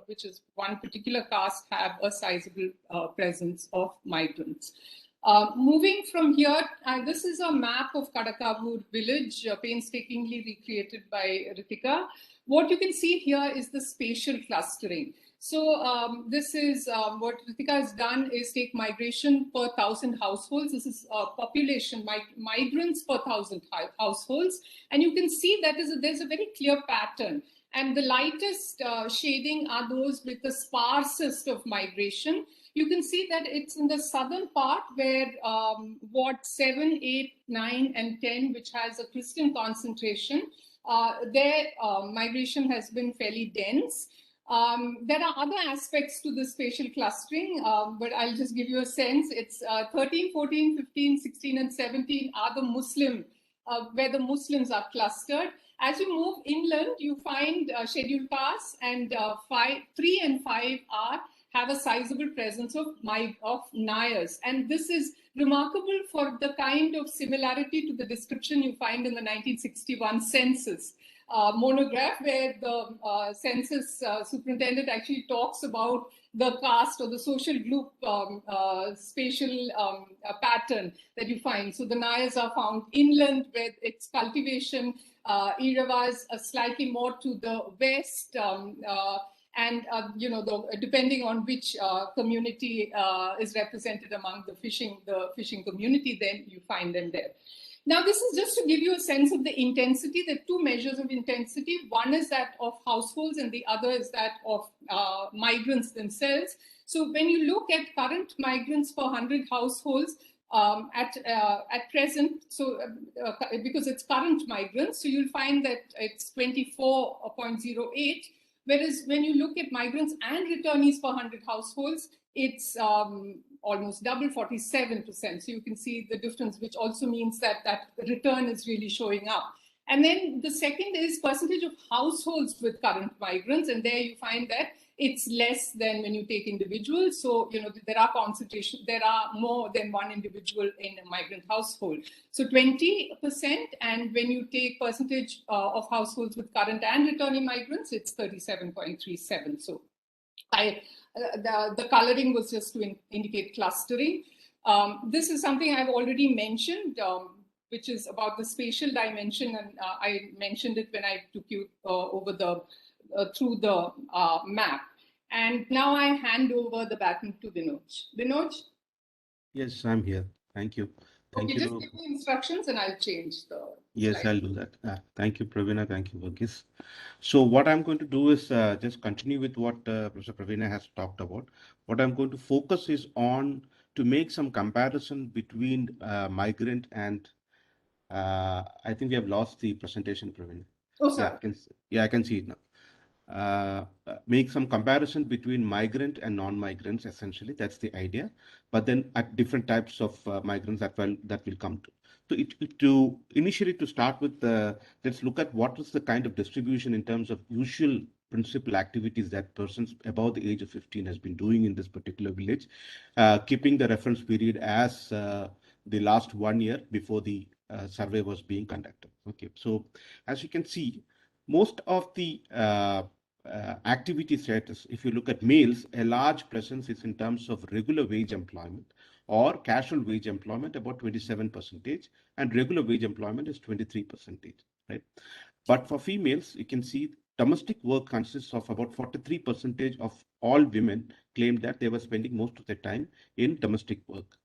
S3: which is one particular caste, have a sizable presence of migrants. Moving from here, this is a map of Kadakavur village, painstakingly recreated by Ritika. What you can see here is the spatial clustering. So this is what Ritika has done is take migration per 1,000 households. This is population, migrants per 1,000 households. And you can see that there's a very clear pattern. And the lightest shading are those with the sparsest of migration. You can see that it's in the southern part where Ward 7, 8, 9, and 10, which has a Christian concentration, their migration has been fairly dense. There are other aspects to the spatial clustering, but I'll just give you a sense. It's 13, 14, 15, 16, and 17 are the Muslim, where the Muslims are clustered. As you move inland, you find scheduled castes, and 3 and 5 have a sizable presence of Nayars. And this is remarkable for the kind of similarity to the description you find in the 1961 census monograph, where the census superintendent actually talks about the caste or the social group spatial pattern that you find. So the Nayars are found inland with its cultivation, Iravas slightly more to the west, and depending on which community is represented among the fishing community, then you find them there. Now, this is just to give you a sense of the intensity. There are two measures of intensity. One is that of households and the other is that of migrants themselves. So when you look at current migrants per 100 households at present, so because it's current migrants, so you'll find that it's 24.08. Whereas when you look at migrants and returnees per 100 households, it's almost double, 47%. So you can see the difference, which also means that that return is really showing up. And then the second is percentage of households with current migrants. And there you find that it's less than when you take individuals. So, there are concentration, there are more than one individual in a migrant household. So 20%. And when you take percentage of households with current and returning migrants, it's 37.37. So the coloring was just to indicate clustering. This is something I've already mentioned, which is about the spatial dimension, and I mentioned it when I took you over through the map. And now I hand over the baton to Vinoj. Vinoj?
S4: Yes, I'm here. Thank you. Thank
S3: Okay,
S4: you.
S3: just give me instructions and I'll change the
S4: Yes,
S3: slide.
S4: I'll do that. Thank you, Praveena. Thank you, Varghese. So what I'm going to do is just continue with what Professor Praveena has talked about. What I'm going to focus is on to make some comparison between migrant and I think we have lost the presentation, Praveena.
S3: Oh, sorry.
S4: I can see it now. Make some comparison between migrant and non-migrants. Essentially, that's the idea. But then at different types of migrants that will come to. So initially to start with, let's look at what is the kind of distribution in terms of usual principal activities that persons above the age of 15 has been doing in this particular village, keeping the reference period as the last 1 year before the survey was being conducted. Okay, so as you can see, most of the activity status, if you look at males, a large presence is in terms of regular wage employment or casual wage employment, about 27%, and regular wage employment is 23%, right? But for females, you can see domestic work consists of about 43% of all women claimed that they were spending most of their time in domestic work.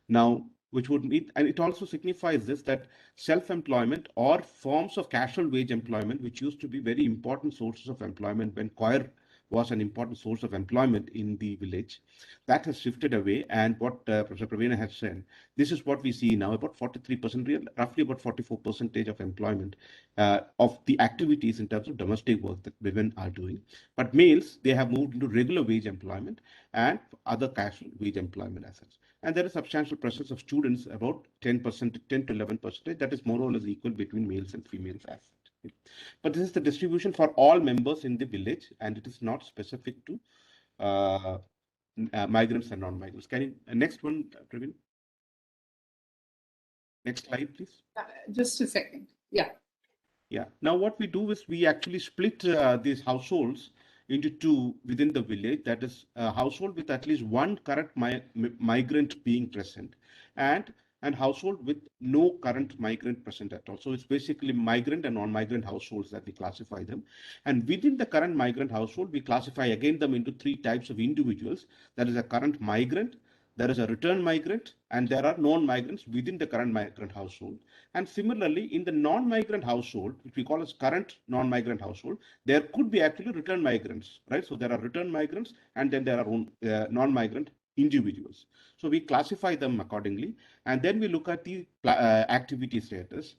S4: Now, which would mean, and it also signifies this, that self-employment or forms of casual wage employment, which used to be very important sources of employment when choir was an important source of employment in the village, that has shifted away. And what Professor Praveena has said, this is what we see now, about 43%, roughly about 44% of employment of the activities in terms of domestic work that women are doing. But males, they have moved into regular wage employment and other casual wage employment as such. And there is substantial presence of students, about 10%, 10 to 11%. That is more or less equal between males and females as such. But this is the distribution for all members in the village, and it is not specific to migrants and non-migrants. Can you, next one, Praveen? Next slide, please.
S3: Just a second. Yeah.
S4: Yeah. Now, what we do is we actually split these households into two within the village. That is a household with at least one current migrant being present, and household with no current migrant present at all. So it's basically migrant and non-migrant households that we classify them. And within the current migrant household, we classify again them into three types of individuals. That is a current migrant, there is a return migrant, and there are non-migrants within the current migrant household. And similarly, in the non-migrant household, which we call as current non-migrant household, there could be actually return migrants, right? So there are return migrants, and then there are non-migrant individuals. So we classify them accordingly, and then we look at the activity status.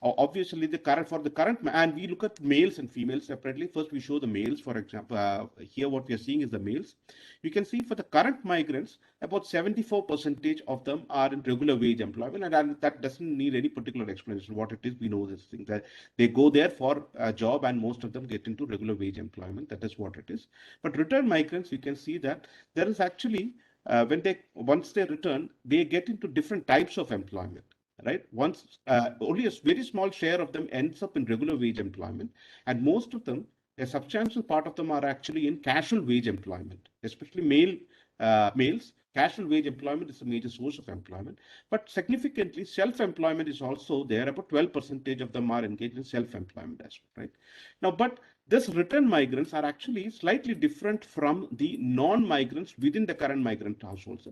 S4: Obviously, for the current, and we look at males and females separately. First, we show the males. For example, here what we are seeing is the males. You can see for the current migrants, about 74% of them are in regular wage employment, and that doesn't need any particular explanation. What it is, we know this thing, that they go there for a job, and most of them get into regular wage employment. That is what it is. But return migrants, you can see that there is actually, once they return, they get into different types of employment. Right? Once only a very small share of them ends up in regular wage employment, and most of them, a substantial part of them, are actually in casual wage employment, especially males. Casual wage employment is a major source of employment, but significantly, self-employment is also there. About 12% of them are engaged in self-employment as well, right? Now, but this return migrants are actually slightly different from the non-migrants within the current migrant households.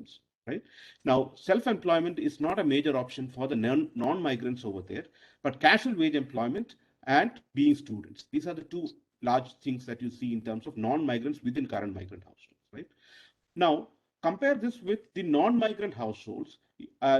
S4: right? Now, self-employment is not a major option for the non-migrants over there, but casual wage employment and being students. These are the two large things that you see in terms of non-migrants within current migrant households, right? Now, compare this with the non-migrant households.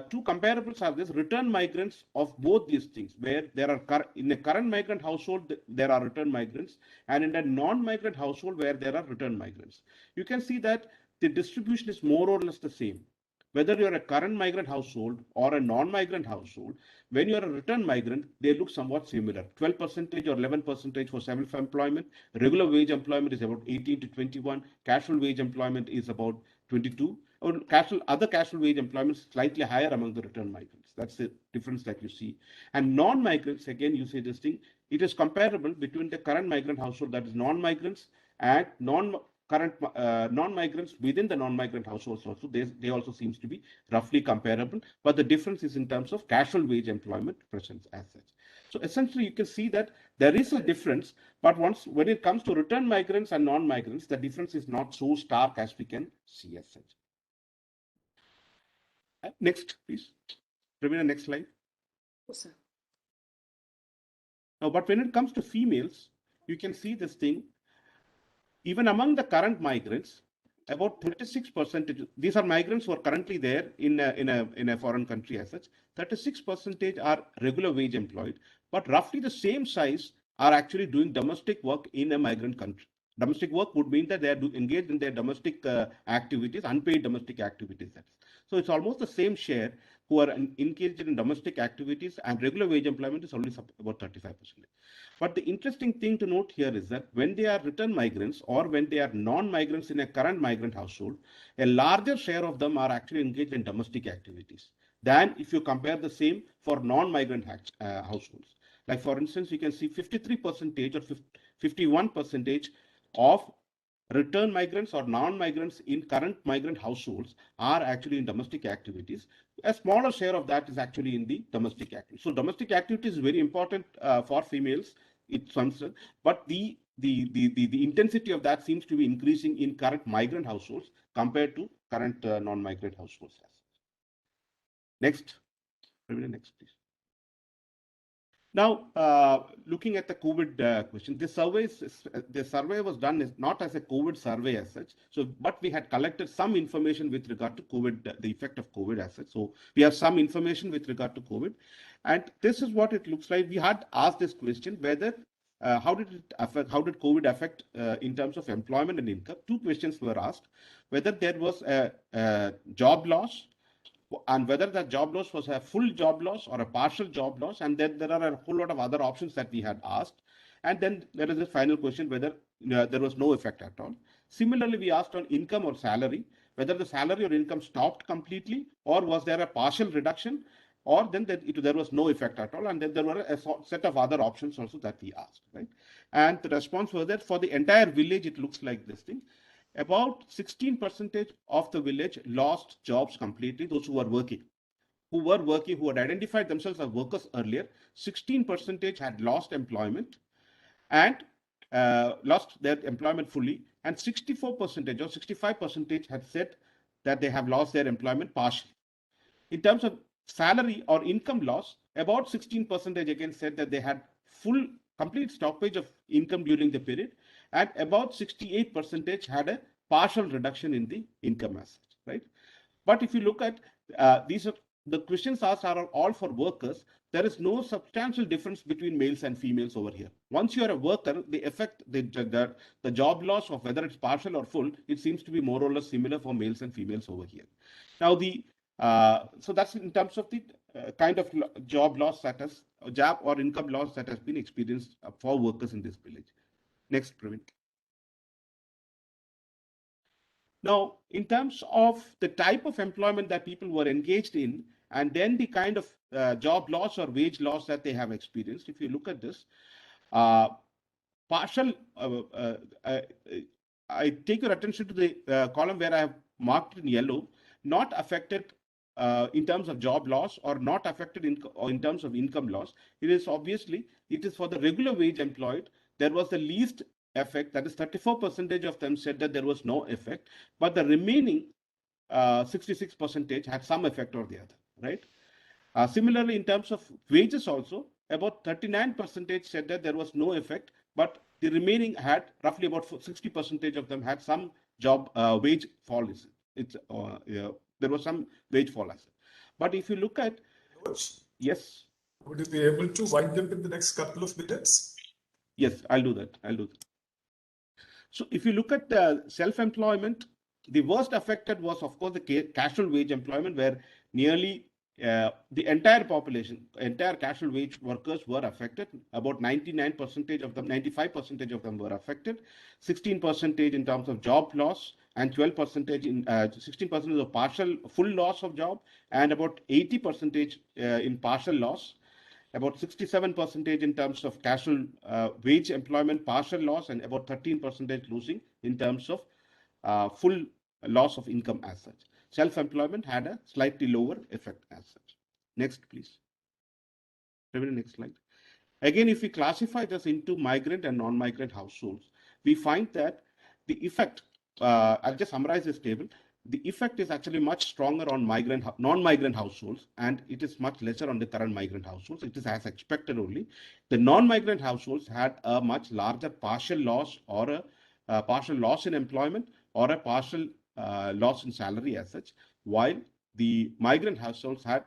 S4: Two comparables are this: return migrants of both these things, where there are in a current migrant household, there are return migrants, and in a non-migrant household where there are return migrants. You can see that the distribution is more or less the same. Whether you're a current migrant household or a non-migrant household, when you're a return migrant, they look somewhat similar. 12% or 11% for self-employment. Regular wage employment is about 18 to 21. Casual wage employment is about 22. Or other casual wage employment is slightly higher among the return migrants. That's the difference that you see. And non-migrants, again, you say this thing, it is comparable between the current migrant household, that is non-migrants, and non-migrants within the non-migrant households also. They also seems to be roughly comparable, but the difference is in terms of casual wage employment presence as such. So essentially, you can see that there is a difference, but when it comes to return migrants and non-migrants, the difference is not so stark as we can see as such. Next, please. Praveena, next slide.
S3: Yes, sir.
S4: Now, but when it comes to females, you can see this thing. Even among the current migrants, about 36%, these are migrants who are currently there in a foreign country as such, 36% are regular wage employed, but roughly the same size are actually doing domestic work in a migrant country. Domestic work would mean that they are engaged in their domestic activities, unpaid domestic activities. So it's almost the same share who are engaged in domestic activities, and regular wage employment is only about 35%. But the interesting thing to note here is that when they are return migrants or when they are non-migrants in a current migrant household, a larger share of them are actually engaged in domestic activities than if you compare the same for non-migrant households. Like for instance, you can see 53% or 51% of return migrants or non-migrants in current migrant households are actually in domestic activities. A smaller share of that is actually in the domestic activities. So domestic activity is very important for females. It's concerned, but the intensity of that seems to be increasing in current migrant households compared to current non-migrant households. Next, next please. Now, looking at the COVID question, the survey was done not as a COVID survey as such. So, but we had collected some information with regard to COVID, the effect of COVID as such. So, we have some information with regard to COVID, and this is what it looks like. We had asked this question whether how did COVID affect in terms of employment and income? Two questions were asked: whether there was a job loss, and whether that job loss was a full job loss or a partial job loss, and then there are a whole lot of other options that we had asked. And then there is a final question whether there was no effect at all. Similarly, we asked on income or salary, whether the salary or income stopped completely, or was there a partial reduction, or then there was no effect at all. And then there were a set of other options also that we asked, right? And the response was that for the entire village, it looks like this thing. About 16% of the village lost jobs completely, those who were working, who had identified themselves as workers earlier. 16% had lost employment and lost their employment fully, and 64% or 65% had said that they have lost their employment partially. In terms of salary or income loss, about 16% again said that they had complete stoppage of income during the period, and about 68% had a partial reduction in the income as such, right? But if you look at the questions asked are all for workers. There is no substantial difference between males and females over here. Once you are a worker, the effect, the job loss of whether it's partial or full, it seems to be more or less similar for males and females over here. Now, so that's in terms of the kind of job loss that has, job or income loss that has been experienced for workers in this village. Next, Praveena. Now, in terms of the type of employment that people were engaged in, and then the kind of job loss or wage loss that they have experienced, if you look at this, partial, I take your attention to the column where I have marked in yellow, not affected in terms of job loss or not affected in terms of income loss. It is for the regular wage employed. There was the least effect, that is 34% of them said that there was no effect, but the remaining 66% had some effect or the other, right? Similarly, in terms of wages also, about 39% said that there was no effect, but the remaining had roughly about 60% of them had some job wage fall. There was some wage fall. But if you look at,
S1: Vinoj,
S4: yes,
S1: would you be able to wind up in the next couple of minutes?
S4: yes, I'll do that. So if you look at self-employment, the worst affected was, of course, the casual wage employment, where nearly the entire population, entire casual wage workers were affected. About 99% of them, 95% of them were affected. 16% in terms of job loss, and 12% in 16% of partial full loss of job, and about 80% in partial loss. About 67% in terms of casual wage employment partial loss, and about 13% losing in terms of full loss of income as such. Self-employment had a slightly lower effect as such. Next, please. Next slide. Again, if we classify this into migrant and non-migrant households, we find that the effect, I'll just summarize this table. The effect is actually much stronger on non-migrant households, and it is much lesser on the current migrant households. It is as expected only. The non-migrant households had a much larger partial loss, or a partial loss in employment, or a partial loss in salary as such, while the migrant households had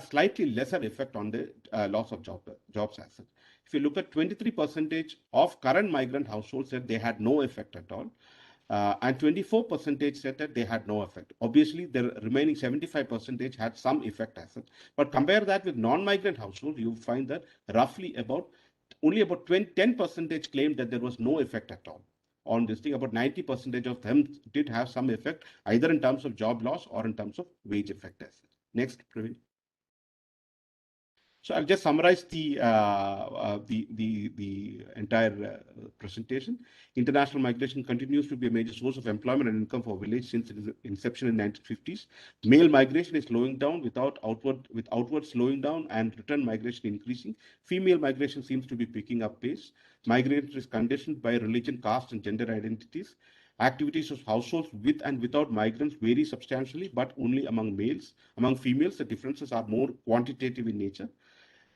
S4: slightly lesser effect on the loss of jobs as such. If you look at 23% of current migrant households said they had no effect at all, and 24% said that they had no effect. Obviously, the remaining 75% had some effect as such. But compare that with non-migrant households, you find that roughly only about 10% claimed that there was no effect at all on this thing. About 90% of them did have some effect, either in terms of job loss or in terms of wage effect as such. Next, Praveena. So I'll just summarize the entire presentation. International migration continues to be a major source of employment and income for village since its inception in 1950s. Male migration is slowing down with outward slowing down and return migration increasing. Female migration seems to be picking up pace. Migration is conditioned by religion, caste, and gender identities. Activities of households with and without migrants vary substantially, but only among males. Among females, the differences are more quantitative in nature.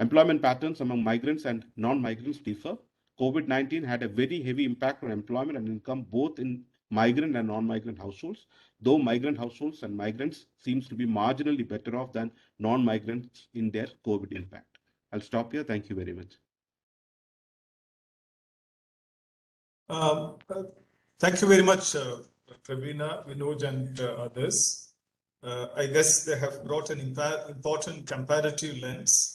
S4: Employment patterns among migrants and non-migrants differ. COVID-19 had a very heavy impact on employment and income, both in migrant and non-migrant households, though migrant households and migrants seems to be marginally better off than non-migrants in their COVID impact. I'll stop here. Thank you very much.
S1: Thank you very much, Praveena, Vinoj, and others. I guess they have brought an important comparative lens,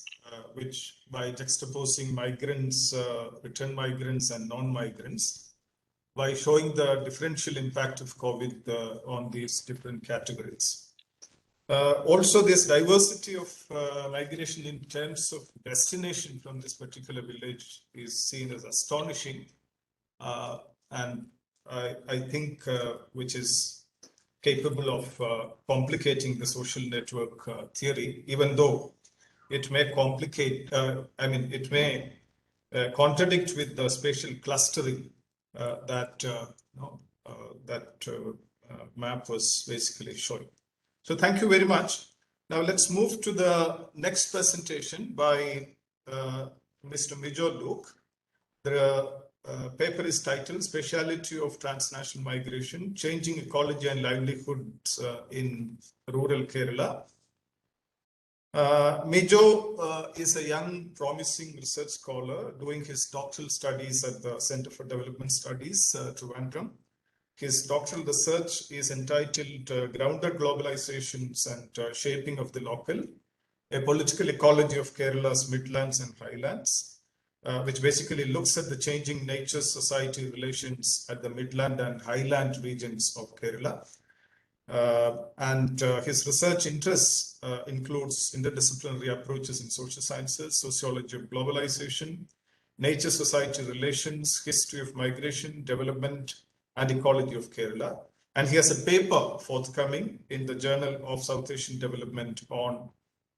S1: which by juxtaposing migrants, return migrants, and non-migrants, by showing the differential impact of COVID on these different categories. Also, this diversity of migration in terms of destination from this particular village is seen as astonishing, and I think which is capable of complicating the social network theory, even though it may complicate, it may contradict with the spatial clustering that map was basically showing. So thank you very much. Now let's move to the next presentation by Mr. Mijo Luke. The paper is titled Speciality of Transnational Migration, Changing Ecology and Livelihoods in Rural Kerala. Mijo is a young, promising research scholar doing his doctoral studies at the Center for Development Studies, Trivandrum. His doctoral research is entitled Grounded Globalizations and Shaping of the Local, a Political Ecology of Kerala's Midlands and Highlands, which basically looks at the changing nature-society relations at the Midland and Highland regions of Kerala. His research interests includes interdisciplinary approaches in social sciences, sociology of globalization, nature-society relations, history of migration, development, and ecology of Kerala. And he has a paper forthcoming in the Journal of South Asian Development on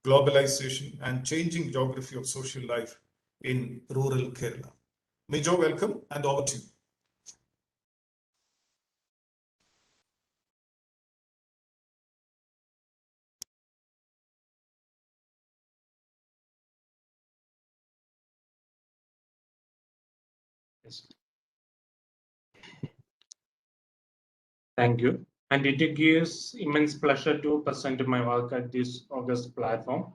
S1: globalization and changing geography of social life in rural Kerala. Mijo, welcome, and over to you.
S5: Yes. Thank you. And it gives immense pleasure to present my work at this August platform.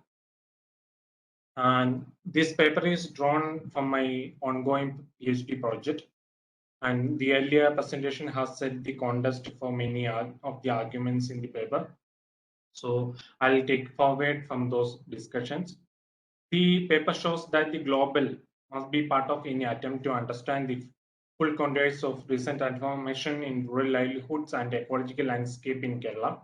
S5: And this paper is drawn from my ongoing PhD project. And the earlier presentation has set the context for many of the arguments in the paper. So I'll take forward from those discussions. The paper shows that the global must be part of any attempt to understand the full contours of recent transformation in rural livelihoods and ecological landscape in Kerala.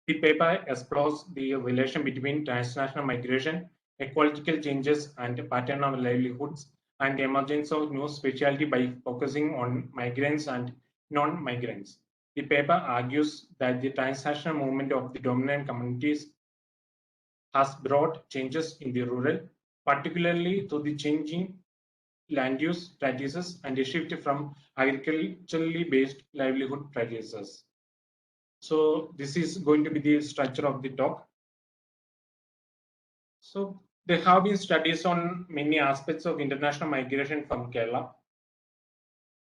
S5: The paper explores the relation between transnational migration, ecological changes, and pattern of livelihoods, and the emergence of new specialty by focusing on migrants and non-migrants. The paper argues that the transnational movement of the dominant communities has brought changes in the rural, particularly through the changing land use practices and a shift from agriculturally based livelihood practices. So this is going to be the structure of the talk. So there have been studies on many aspects of international migration from Kerala.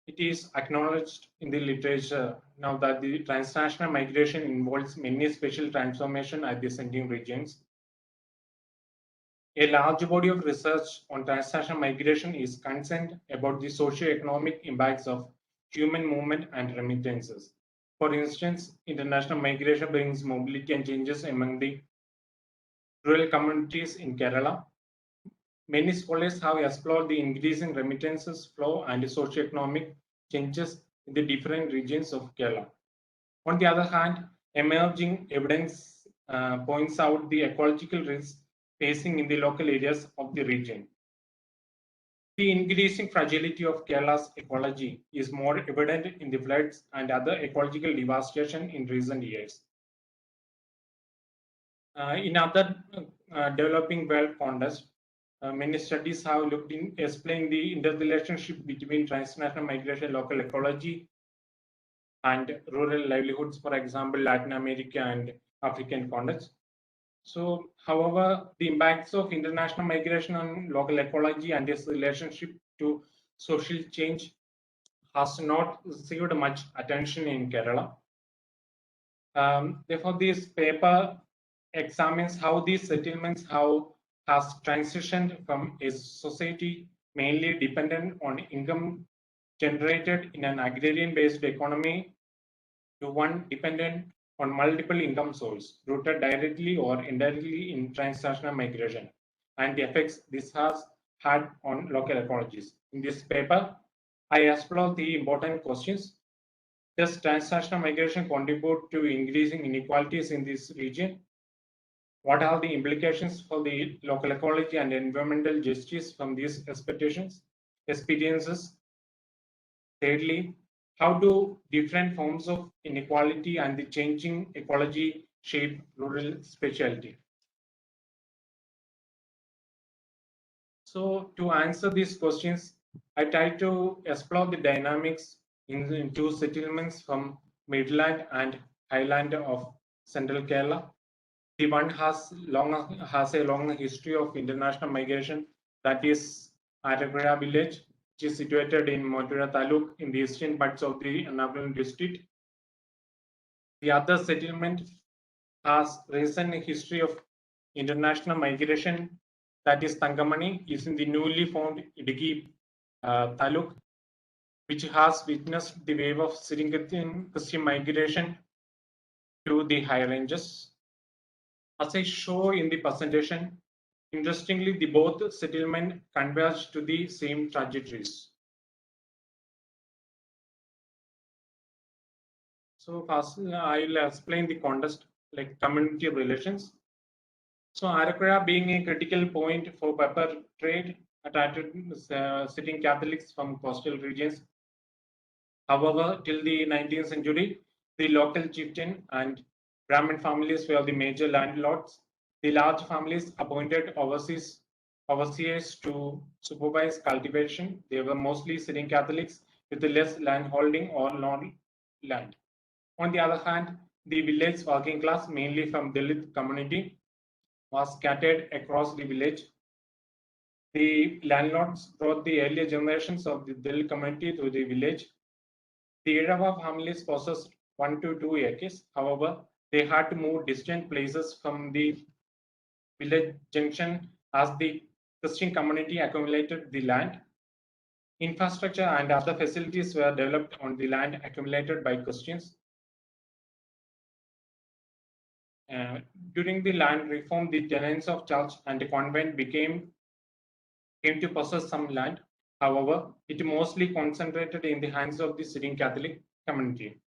S5: It is acknowledged in the literature now that the transnational migration involves many spatial transformation at the sending regions. A large body of research on transnational migration is concerned about the socio-economic impacts of human movement and remittances. For instance, international migration brings mobility and changes among the rural communities in Kerala. Many scholars have explored the increasing remittances flow and socio-economic changes in the different regions of Kerala. On the other hand, emerging evidence points out the ecological risks facing in the local areas of the region. The increasing fragility of Kerala's ecology is more evident in the floods and other ecological devastation in recent years. In other developing world contexts, many studies have looked in explaining the interrelationship between transnational migration, local ecology, and rural livelihoods, for example, Latin America and African contexts. So, however, the impacts of international migration on local ecology and its relationship to social change has not received much attention in Kerala. Therefore, this paper examines how these settlements has transitioned from a society mainly dependent on income generated in an agrarian-based economy to one dependent on multiple income sources, rooted directly or indirectly in transnational migration, and the effects this has had on local ecologies. In this paper, I explore the important questions. Does transnational migration contribute to increasing inequalities in this region? What are the implications for the local ecology and environmental justice from these experiences? Thirdly, how do different forms of inequality and the changing ecology shape rural specialty? So to answer these questions, I try to explore the dynamics in two settlements from Midland and Highland of Central Kerala. The one has a long history of international migration, that is Arakura village, which is situated in Mathura Taluk in the eastern parts of the Ernakulam district. The other settlement has recent history of international migration, that is Tangamani, is in the newly formed Idiki Taluk, which has witnessed the wave of Sri Lankan Christian migration to the high ranges. As I show in the presentation, interestingly, the both settlements converge to the same trajectories. So first, I'll explain the context, like community relations. So Arakura being a critical point for pepper trade, attracted sitting Catholics from coastal regions. However, till the 19th century, the local chieftain and Brahmin families were the major landlords. The large families appointed overseers to supervise cultivation. They were mostly sitting Catholics with less land holding or non-land. On the other hand, the village working class, mainly from Dalit community, was scattered across the village. The landlords brought the earlier generations of the Dalit community to the village. The Irava families possessed 1 to 2 acres. However, they had to move distant places from the village junction as the Christian community accumulated the land. Infrastructure and other facilities were developed on the land accumulated by Christians. During the land reform, the tenants of church and the convent came to possess some land. However, it mostly concentrated in the hands of the Syrian Catholic community.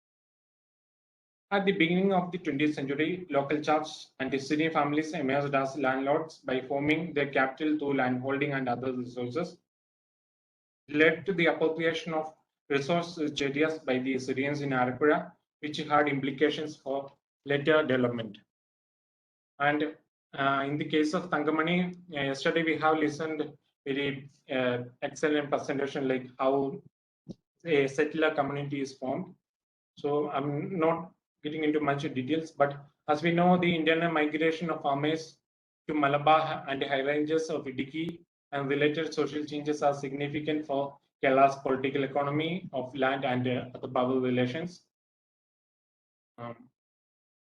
S5: At the beginning of the 20th century, local church and the Syrian families emerged as landlords by forming their capital through landholding and other resources. It led to the appropriation of resource areas by the Syrians in Arapura, which had implications for later development. And in the case of Thangamani, yesterday we have listened very excellent presentation like how a settler community is formed. So I'm not getting into much details, but as we know, the internal migration of farmers to Malabar and the high ranges of Idiki and related social changes are significant for Kerala's political economy of land and other power relations.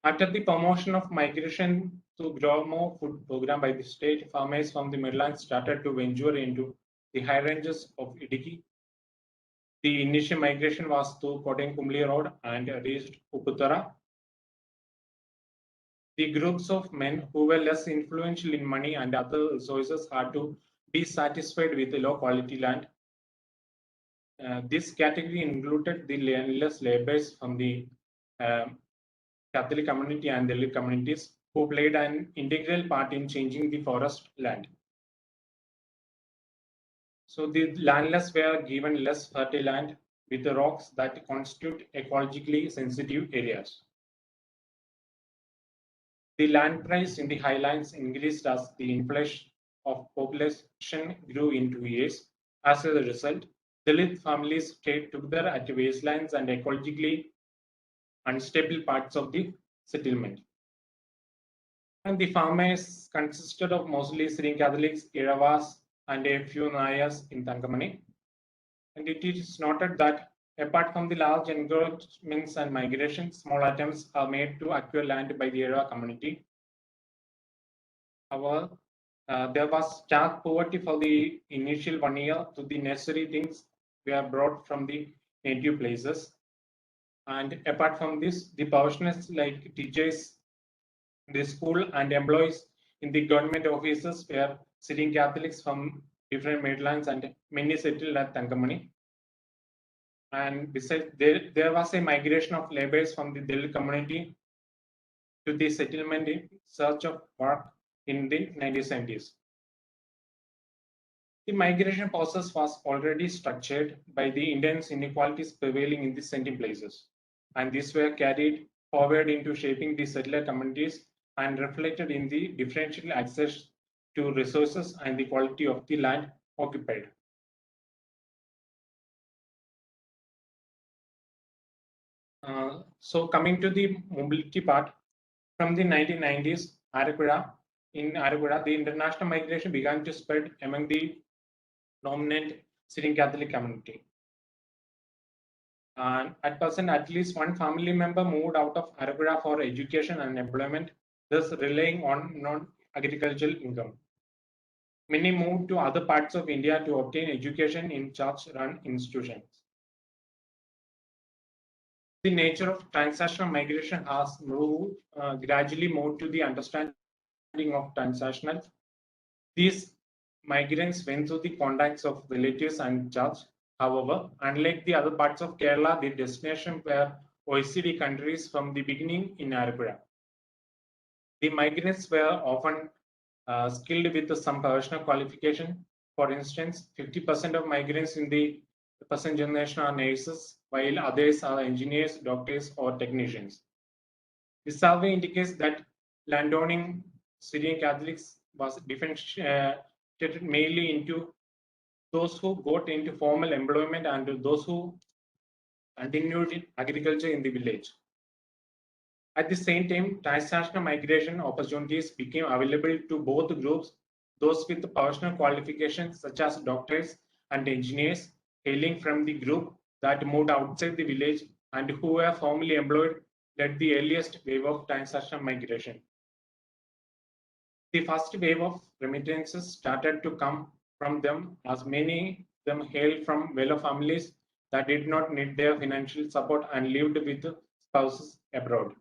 S5: After the promotion of migration to grow more food program by the state, farmers from the Midlands started to venture into the high ranges of Idiki. The initial migration was to Kodenkumli Road and reached Upputara. The groups of men who were less influential in money and other resources had to be satisfied with the low quality land. This category included the landless laborers from the Catholic community and Dalit communities who played an integral part in changing the forest land. So the landless were given less fertile land with the rocks that constitute ecologically sensitive areas. The land price in the highlands increased as the inflation of population grew in 2 years. As a result, Dalit families stayed together at wastelands and ecologically unstable parts of the settlement. And the farmers consisted of mostly Syrian Catholics, Iravas, and a few Nayars in Thangamani. And it is noted that apart from the large encroachments and migration, small attempts are made to acquire land by the Irava community. However, there was stark poverty for the initial 1 year, so the necessary things were brought from the native places. And apart from this, the professionals like teachers, the school and employees in the government offices were Syrian Catholics from different Midlands and many settled at Thangamani. And besides, there was a migration of laborers from the Dalit community to the settlement in search of work in the 1970s. The migration process was already structured by the intense inequalities prevailing in the sending places, and these were carried forward into shaping the settler communities and reflected in the differential access to resources and the quality of the land occupied. So coming to the mobility part, from the 1990s, in Arapura, the international migration began to spread among the dominant Syrian Catholic community. And at present, at least one family member moved out of Arapura for education and employment, thus relying on non-agricultural income. Many moved to other parts of India to obtain education in church-run institutions. The nature of transactional migration has gradually moved to the understanding of transactional. These migrants went through the contacts of relatives and church. However, unlike the other parts of Kerala, the destination were OECD countries from the beginning in Arapura. The migrants were often skilled with some professional qualification. For instance, 50% of migrants in the present generation are nurses, while others are engineers, doctors, or technicians. The survey indicates that landowning Syrian Catholics was differentiated mainly into those who got into formal employment and those who continued in agriculture in the village. At the same time, transnational migration opportunities became available to both groups those with professional qualifications such as doctors and engineers hailing from the group that moved outside the village and who were formally employed led the earliest wave of transactional migration. The first wave of remittances started to come from them, as many of them hailed from well-off families that did not need their financial support and lived with spouses abroad.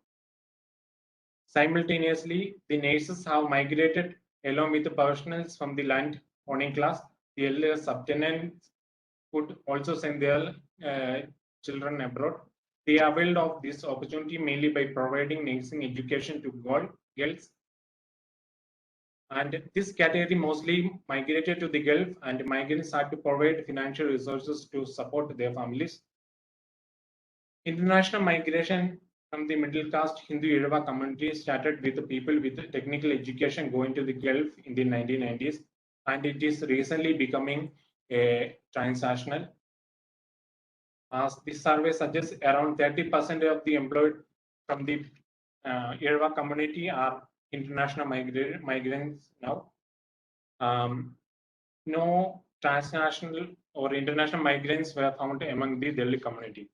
S5: Simultaneously, the nurses have migrated along with the professionals from the land owning class. The elder subtenants could also send their children abroad. They availed of this opportunity mainly by providing nursing education to girls. And this category mostly migrated to the Gulf, and migrants had to provide financial resources to support their families. International migration from the middle caste Hindu Yerva community started with the people with technical education going to the Gulf in the 1990s, and it is recently becoming a transnational. As the survey suggests, around 30% of the employed from the Yerva community are international migrants now. No transnational or international migrants were found among the Delhi community.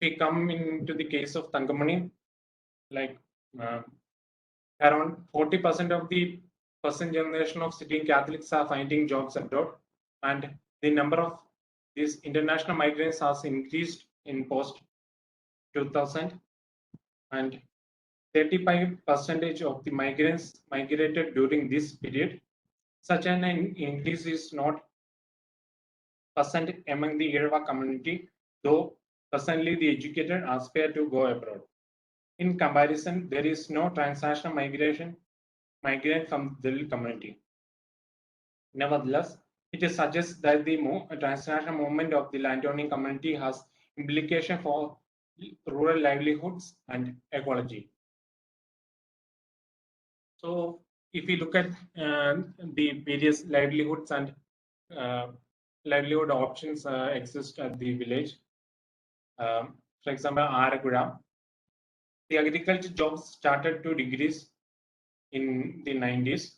S5: We come into the case of Thangamani, like around 40% of the first generation of Syrian Catholics are finding jobs abroad, and the number of these international migrants has increased in post 2000, and 35% of the migrants migrated during this period. Such an increase is not present among the Yerva community, though presently the educated aspire to go abroad. In comparison, there is no transnational migrant from the Dalit community. Nevertheless, it suggests that the transnational movement of the landowning community has implication for rural livelihoods and ecology. So, if we look at the various livelihoods and livelihood options exist at the village. For example, Arakura, the agriculture jobs started to decrease in the 90s.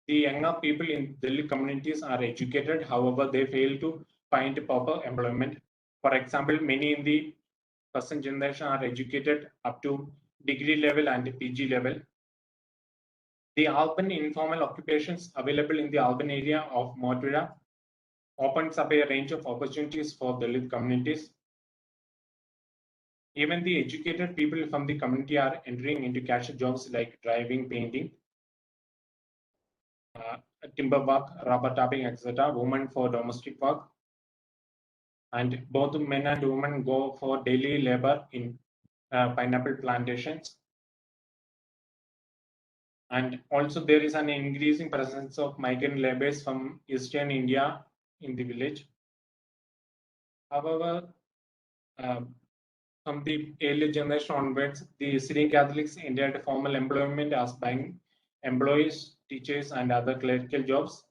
S5: The younger people in Delhi communities are educated, however, they fail to find proper employment. For example, many in the present generation are educated up to degree level and PG level. The urban informal occupations available in the urban area of Mathura opens up a range of opportunities for Dalit communities. Even the educated people from the community are entering into casual jobs like driving, painting, timber work, rubber tapping, etc. Women for domestic work. And both men and women go for daily labor in pineapple plantations. And also there is an increasing presence of migrant laborers from Eastern India in the village. However, from the early generation onwards, the Syrian Catholics entered formal employment as bank employees, teachers, and other clerical jobs.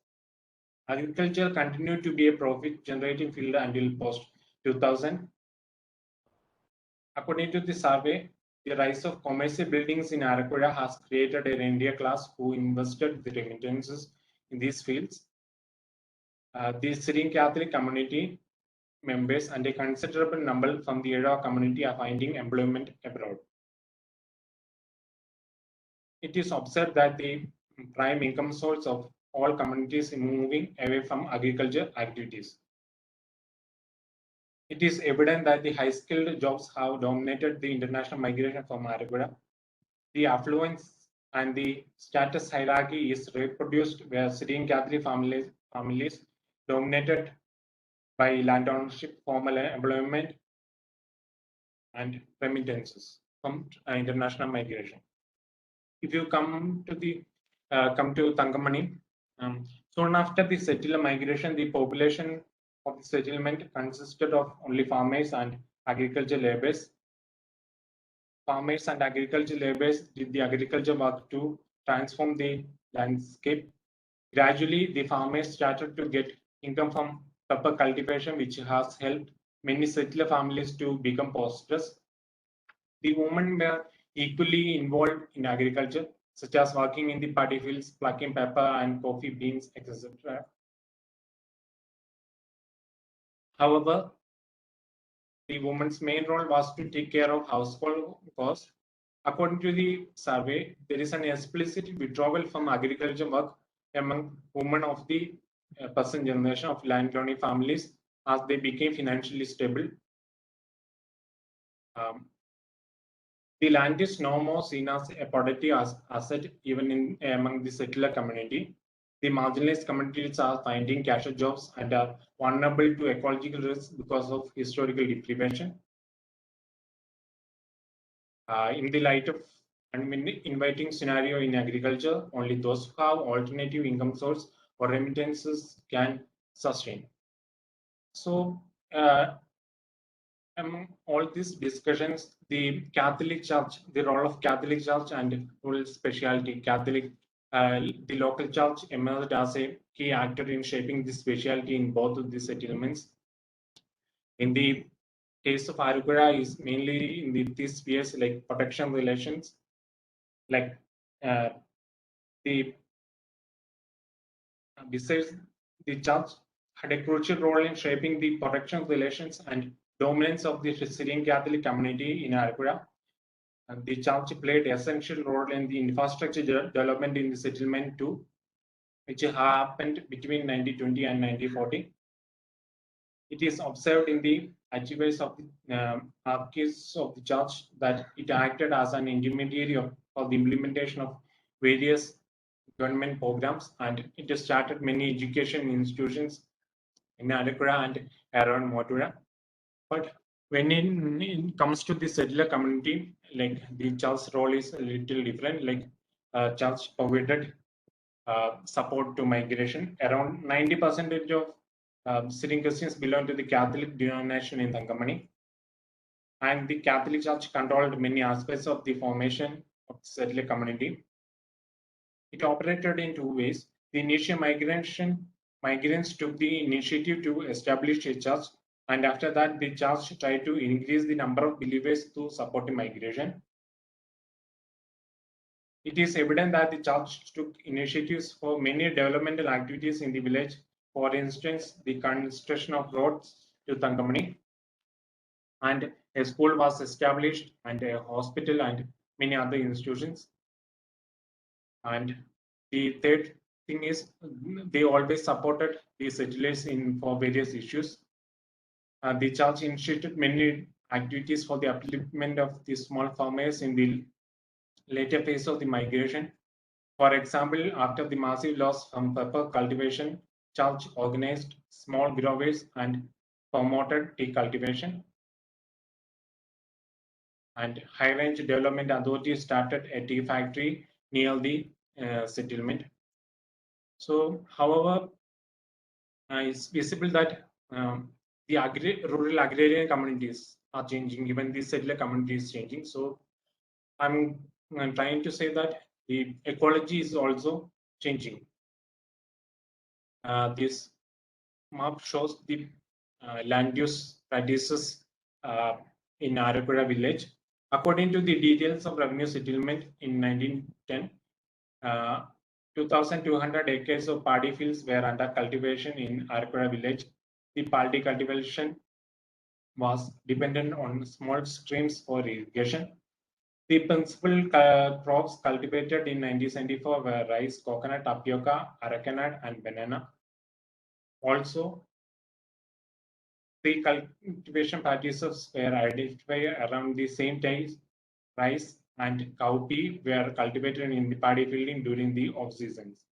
S5: Agriculture continued to be a profit-generating field until post-2000. According to the survey, the rise of commercial buildings in Arakura has created a rentier class who invested the remittances in these fields. The Syrian Catholic community members and a considerable number from the Yerva community are finding employment abroad. It is observed that the prime income source of all communities is moving away from agriculture activities. It is evident that the high-skilled jobs have dominated the international migration from Arakura. The affluence and the status hierarchy is reproduced where Syrian Catholic families dominated by land ownership, formal employment, and remittances from international migration. If you come to Thangamani, soon after the settler migration, the population of the settlement consisted of only farmers and agriculture laborers. Farmers and agriculture laborers did the agriculture work to transform the landscape. Gradually, the farmers started to get income from pepper cultivation, which has helped many settler families to become prosperous. The women were equally involved in agriculture. such as working in the paddy fields, plucking pepper and coffee beans, etc. However, the woman's main role was to take care of household chores. According to the survey, there is an explicit withdrawal from agriculture work among women of the present generation of landowning families as they became financially stable. The land is no more seen as a productive asset even among the settler community. The marginalized communities are finding casual jobs and are vulnerable to ecological risks because of historical deprivation. In the light of an inviting scenario in agriculture, only those who have alternative income source or remittances can sustain. So, among all these discussions, the Catholic Church, the role of Catholic Church and rural specialty, the local church emerged as a key actor in shaping the specialty in both of the settlements. In the case of Arugura, is mainly in these spheres like protection relations, like besides the church had a crucial role in shaping the protection relations and dominance of the Syrian Catholic community in Arugura. And the church played an essential role in the infrastructure development in the settlement too, which happened between 1920 and 1940. It is observed in the archives of the archives of the church that it acted as an intermediary for the implementation of various government programs, and it has started many education institutions in Arugura and around Mathura. But when it comes to the settler community, like the church's role is a little different. Like church provided support to migration. Around 90% of Syrian Christians belong to the Catholic denomination in Thangamani, and the Catholic Church controlled many aspects of the formation of the settler community. It operated in two ways. The initial migrants took the initiative to establish a church, and after that, the church tried to increase the number of believers to support the migration. It is evident that the church took initiatives for many developmental activities in the village. For instance, the construction of roads to Thangamani, and a school was established, and a hospital, and many other institutions. And the third thing is they always supported the settlers for various issues. The church initiated many activities for the upliftment of the small farmers in the later phase of the migration. For example, after the massive loss from pepper cultivation, church organized small growers and promoted tea cultivation. And High Range Development Authority started a tea factory near the settlement. So, however, it's visible that the rural agrarian communities are changing, even the settler community is changing. So, I'm trying to say that the ecology is also changing. This map shows the land use practices in Arapura village. According to the details of revenue settlement in 1910, 2,200 acres of paddy fields were under cultivation in Arapura village. The paddy cultivation was dependent on small streams for irrigation. The principal crops cultivated in 1974 were rice, coconut, tapioca, arecanut, and banana. Also, the cultivation practices were identified around the same time. Rice and cowpea were cultivated in the paddy fielding during the off seasons.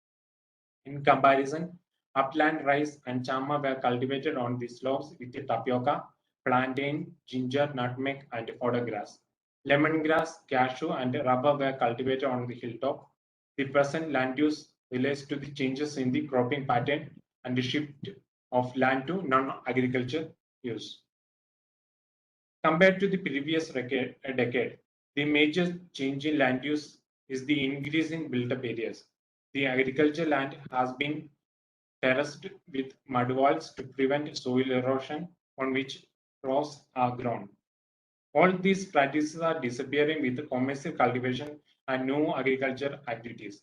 S5: In comparison, upland rice and chama were cultivated on the slopes with the tapioca, plantain, ginger, nutmeg, and fodder grass. Lemongrass, cashew, and rubber were cultivated on the hilltop. The present land use relates to the changes in the cropping pattern and the shift of land to non-agriculture use. Compared to the previous decade, the major change in land use is the increase in built-up areas. The agriculture land has been terraced with mud walls to prevent soil erosion on which crops are grown. All these practices are disappearing with the commercial cultivation and no agriculture activities.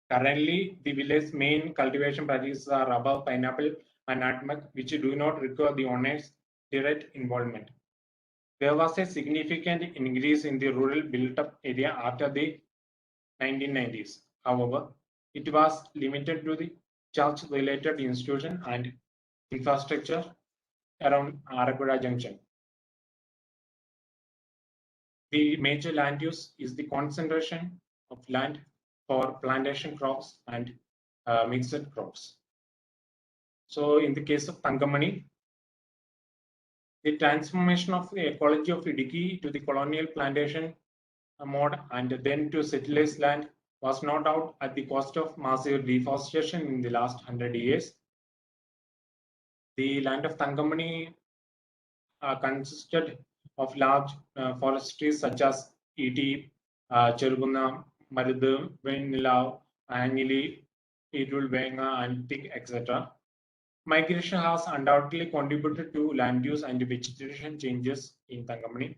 S5: Currently, the village's main cultivation practices are rubber, pineapple, and nutmeg, which do not require the owner's direct involvement. There was a significant increase in the rural built-up area after the 1990s. However, it was limited to the church-related institution and infrastructure around Arakuda Junction. The major land use is the concentration of land for plantation crops and mixed crops. So in the case of Thangamani, the transformation of the ecology of Idiki to the colonial plantation mode and then to settlers land was no doubt at the cost of massive deforestation in the last 100 years. The land of Thangamani consisted of large forestries such as Iti, Cheruguna, Marudu, Venila, Anili, Idul Venga, and Tik, etc. Migration has undoubtedly contributed to land use and vegetation changes in Thangamani.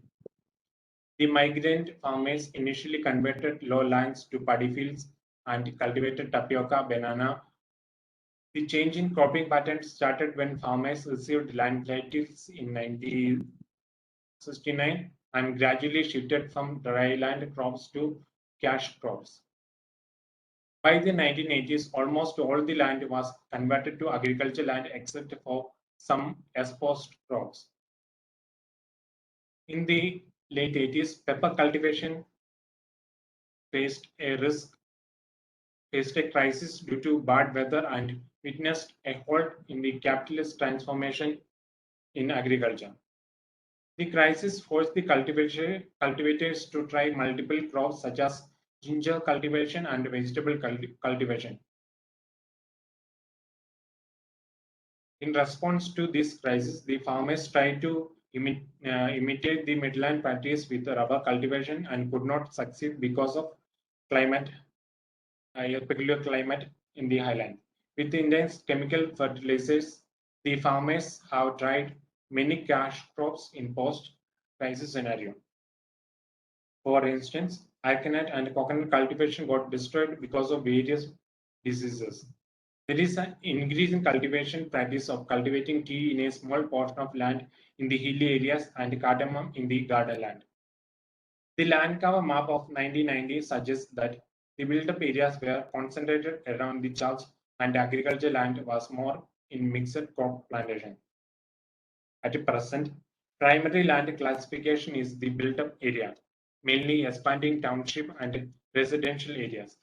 S5: The migrant farmers initially converted low lands to paddy fields and cultivated tapioca, banana. The change in cropping patterns started when farmers received land titles in 1969 and gradually shifted from dry land crops to cash crops. By the 1980s, almost all the land was converted to agricultural land except for some exposed crops. In the late 80s, pepper cultivation faced a crisis due to bad weather and witnessed a halt in the capitalist transformation in agriculture. The crisis forced the cultivators to try multiple crops such as ginger cultivation and vegetable cultivation. In response to this crisis, the farmers tried to imitate the midland practice with rubber cultivation and could not succeed because of climate, a peculiar climate in the highland. With intense chemical fertilizers, the farmers have tried many cash crops in post-crisis scenario. For instance, aconite and coconut cultivation got destroyed because of various diseases. There is an increase in cultivation practice of cultivating tea in a small portion of land in the hilly areas and cardamom in the garden land. The land cover map of 1990 suggests that the built-up areas were concentrated around the church and agricultural land was more in mixed crop plantation. At present, primary land classification is the built-up area, mainly expanding township and residential areas.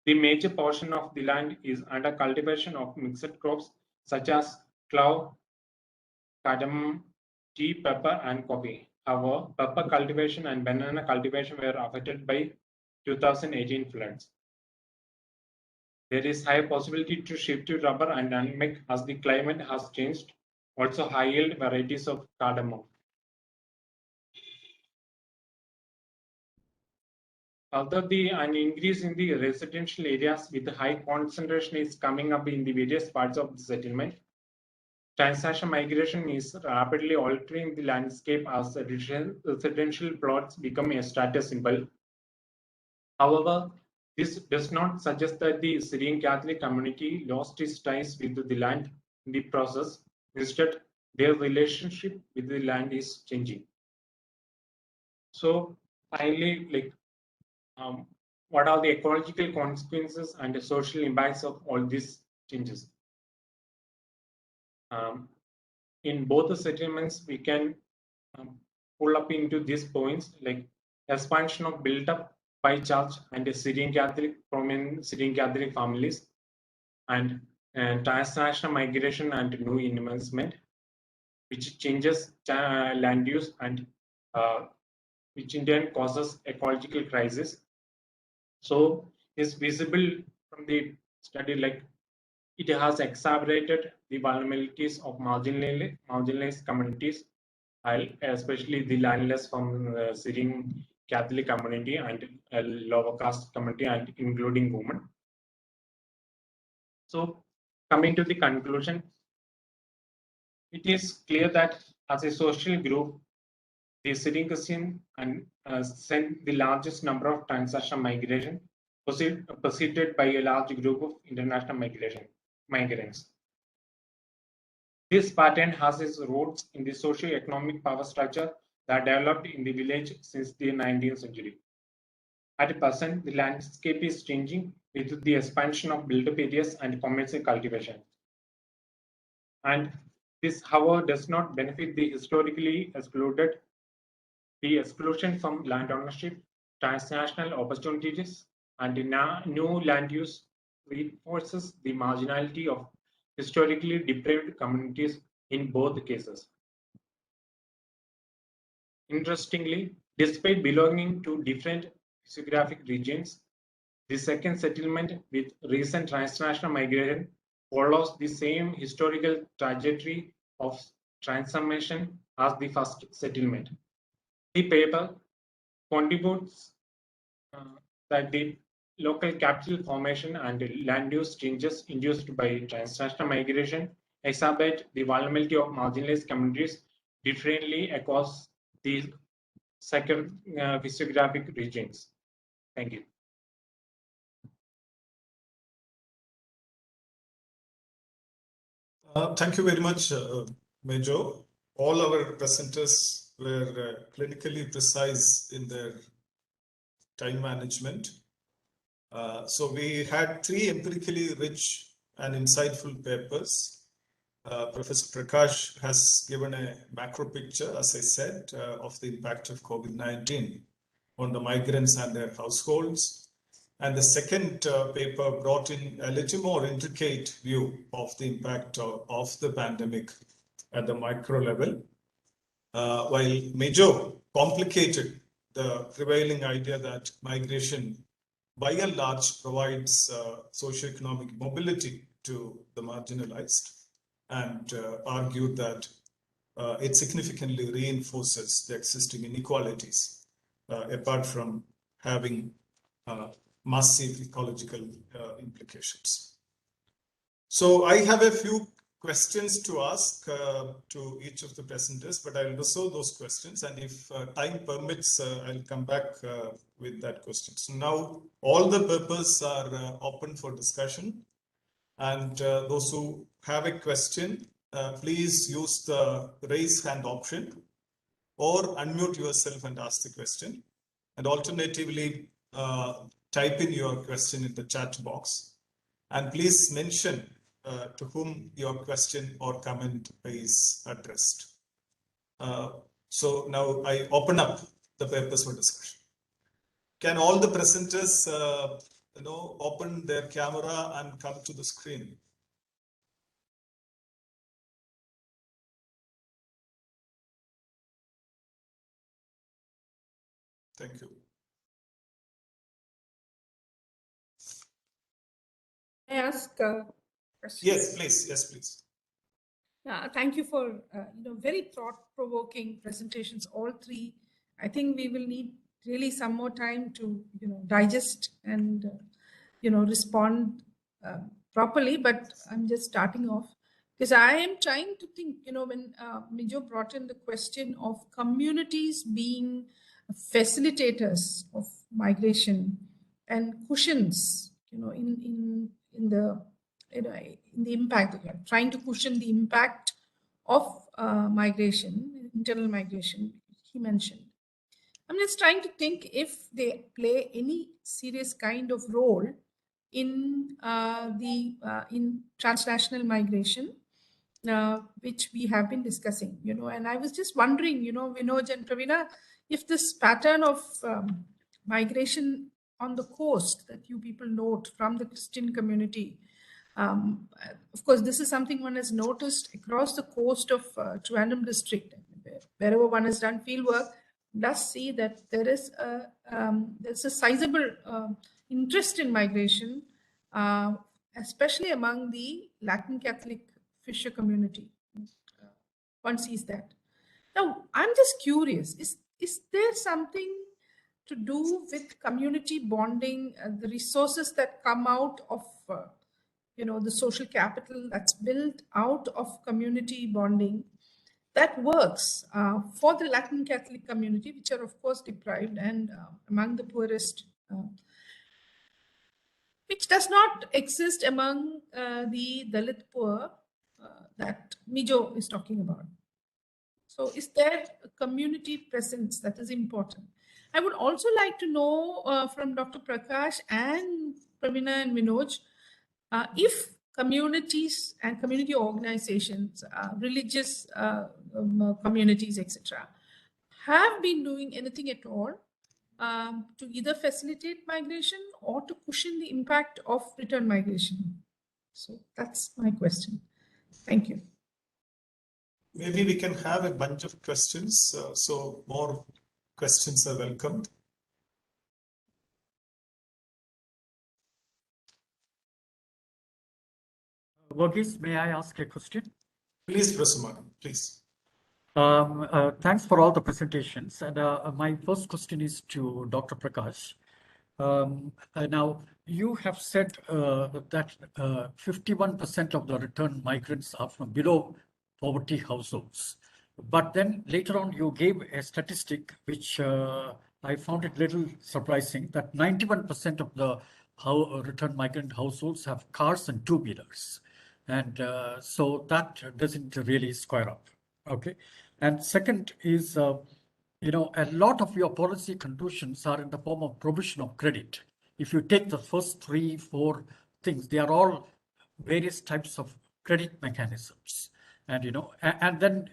S5: The major portion of the land is under cultivation of mixed crops such as clove, cardamom, tea, pepper, and coffee. However, pepper cultivation and banana cultivation were affected by 2018 floods. There is high possibility to shift to rubber and nutmeg as the climate has changed. Also, high yield varieties of cardamom. Although an increase in the residential areas with high concentration is coming up in the various parts of the settlement, transactional migration is rapidly altering the landscape as residential plots become a status symbol. However, this does not suggest that the Syrian Catholic community lost its ties with the land in the process. Instead, their relationship with the land is changing. So finally, what are the ecological consequences and the social impacts of all these changes? In both the settlements, we can pull up into these points like expansion of built up by church and a Syrian Catholic prominent Syrian Catholic families and transnational migration and new investment, which changes land use and which in turn causes ecological crisis. So it's visible from the study like it has exacerbated the vulnerabilities of marginalized communities, especially the landless from the Syrian Catholic community and lower caste community, and including women. So coming to the conclusion, it is clear that as a social group, the sitting question and sent the largest number of transactional migration preceded by a large group of international migrants. This pattern has its roots in the socio-economic power structure that developed in the village since the 19th century. At present, the landscape is changing with the expansion of built-up areas and commercial cultivation. And this, however, does not benefit the historically excluded. The exclusion from land ownership, transnational opportunities, and new land use reinforces the marginality of historically deprived communities in both cases. Interestingly, despite belonging to different geographic regions, the second settlement with recent transnational migration follows the same historical trajectory of transformation as the first settlement. The paper contributes that the local capital formation and land use changes induced by transnational migration exacerbate the vulnerability of marginalized communities differently across the second physiographic regions. Thank you.
S1: Thank you very much, Mijo. All our presenters were clinically precise in their time management. So we had 3 empirically rich and insightful papers. Professor Prakash has given a macro picture, as I said, of the impact of COVID-19 on the migrants and their households. And the second paper brought in a little more intricate view of the impact of the pandemic at the micro level, while Mijo complicated the prevailing idea that migration by and large provides socioeconomic mobility to the marginalized, and argued that it significantly reinforces the existing inequalities, apart from having massive ecological implications. So I have a few questions to ask to each of the presenters, but I'll reserve those questions, and if time permits, I'll come back with that question. So now all the papers are open for discussion, and those who have a question, please use the raise hand option or unmute yourself and ask the question, and alternatively type in your question in the chat box, and please mention to whom your question or comment is addressed. So now I open up the papers for discussion. Can all the presenters open their camera and come to the screen? Thank you.
S6: I ask questions?
S1: Yes, please. Yes, please.
S6: Thank you for very thought-provoking presentations, all 3. I think we will need really some more time to digest and respond properly. But I'm just starting off because I am trying to think. When Mijo brought in the question of communities being facilitators of migration and cushions, in the impact, trying to cushion the impact of migration, internal migration, he mentioned. I'm just trying to think if they play any serious kind of role in in transnational migration, which we have been discussing. And I was just wondering, Vinoj and Praveena, if this pattern of migration on the coast that you people note from the Christian community, of course, this is something one has noticed across the coast of Trivandrum district. Wherever one has done field work, does see that there's a sizable interest in migration, especially among the Latin Catholic fisher community. One sees that. Now, I'm just curious, is there something to do with community bonding, the resources that come out of the social capital that's built out of community bonding, that works for the Latin Catholic community, which are of course deprived and among the poorest, which does not exist among the Dalit poor that Mijo is talking about. So is there a community presence that is important? I would also like to know from Dr. Prakash and Praveena and Vinoj, if communities and community organizations, religious communities, etc., have been doing anything at all to either facilitate migration or to cushion the impact of return migration. So that's my question. Thank you.
S1: Maybe we can have a bunch of questions, so more questions are welcomed.
S7: Varghese, may I ask a question?
S1: Please, Professor Mani, please.
S7: Thanks for all the presentations. And my first question is to Dr. Prakash. Now, you have said that 51% of the returned migrants are from below poverty households. But then later on, you gave a statistic which I found it little surprising, that 91% of the returned migrant households have cars and two-wheelers. And so that doesn't really square up. Okay. And second is, you know, a lot of your policy conclusions are in the form of provision of credit. If you take the first 3, 4 things, they are all various types of credit mechanisms. And, you know, and then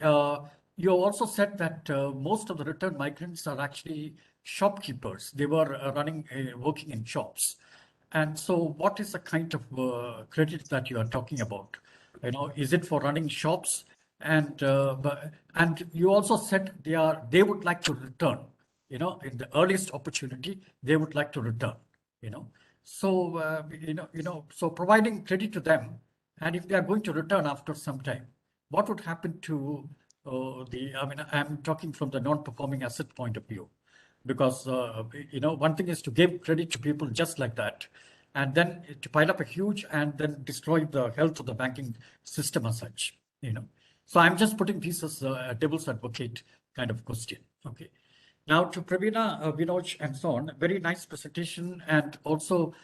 S7: you also said that most of the returned migrants are actually shopkeepers. They were working in shops. And so what is the kind of credit that you are talking about? You know, is it for running shops? And you also said they would like to return, you know, in the earliest opportunity, they would like to return, you know. So, so providing credit to them, and if they are going to return after some time, what would happen to I'm talking from the non-performing asset point of view, because, you know, one thing is to give credit to people just like that, and then to pile up a huge and then destroy the health of the banking system as such, you know. So I'm just putting this as a devil's advocate kind of question. Okay. Now to Praveena, Vinoj, and so on, very nice presentation. And also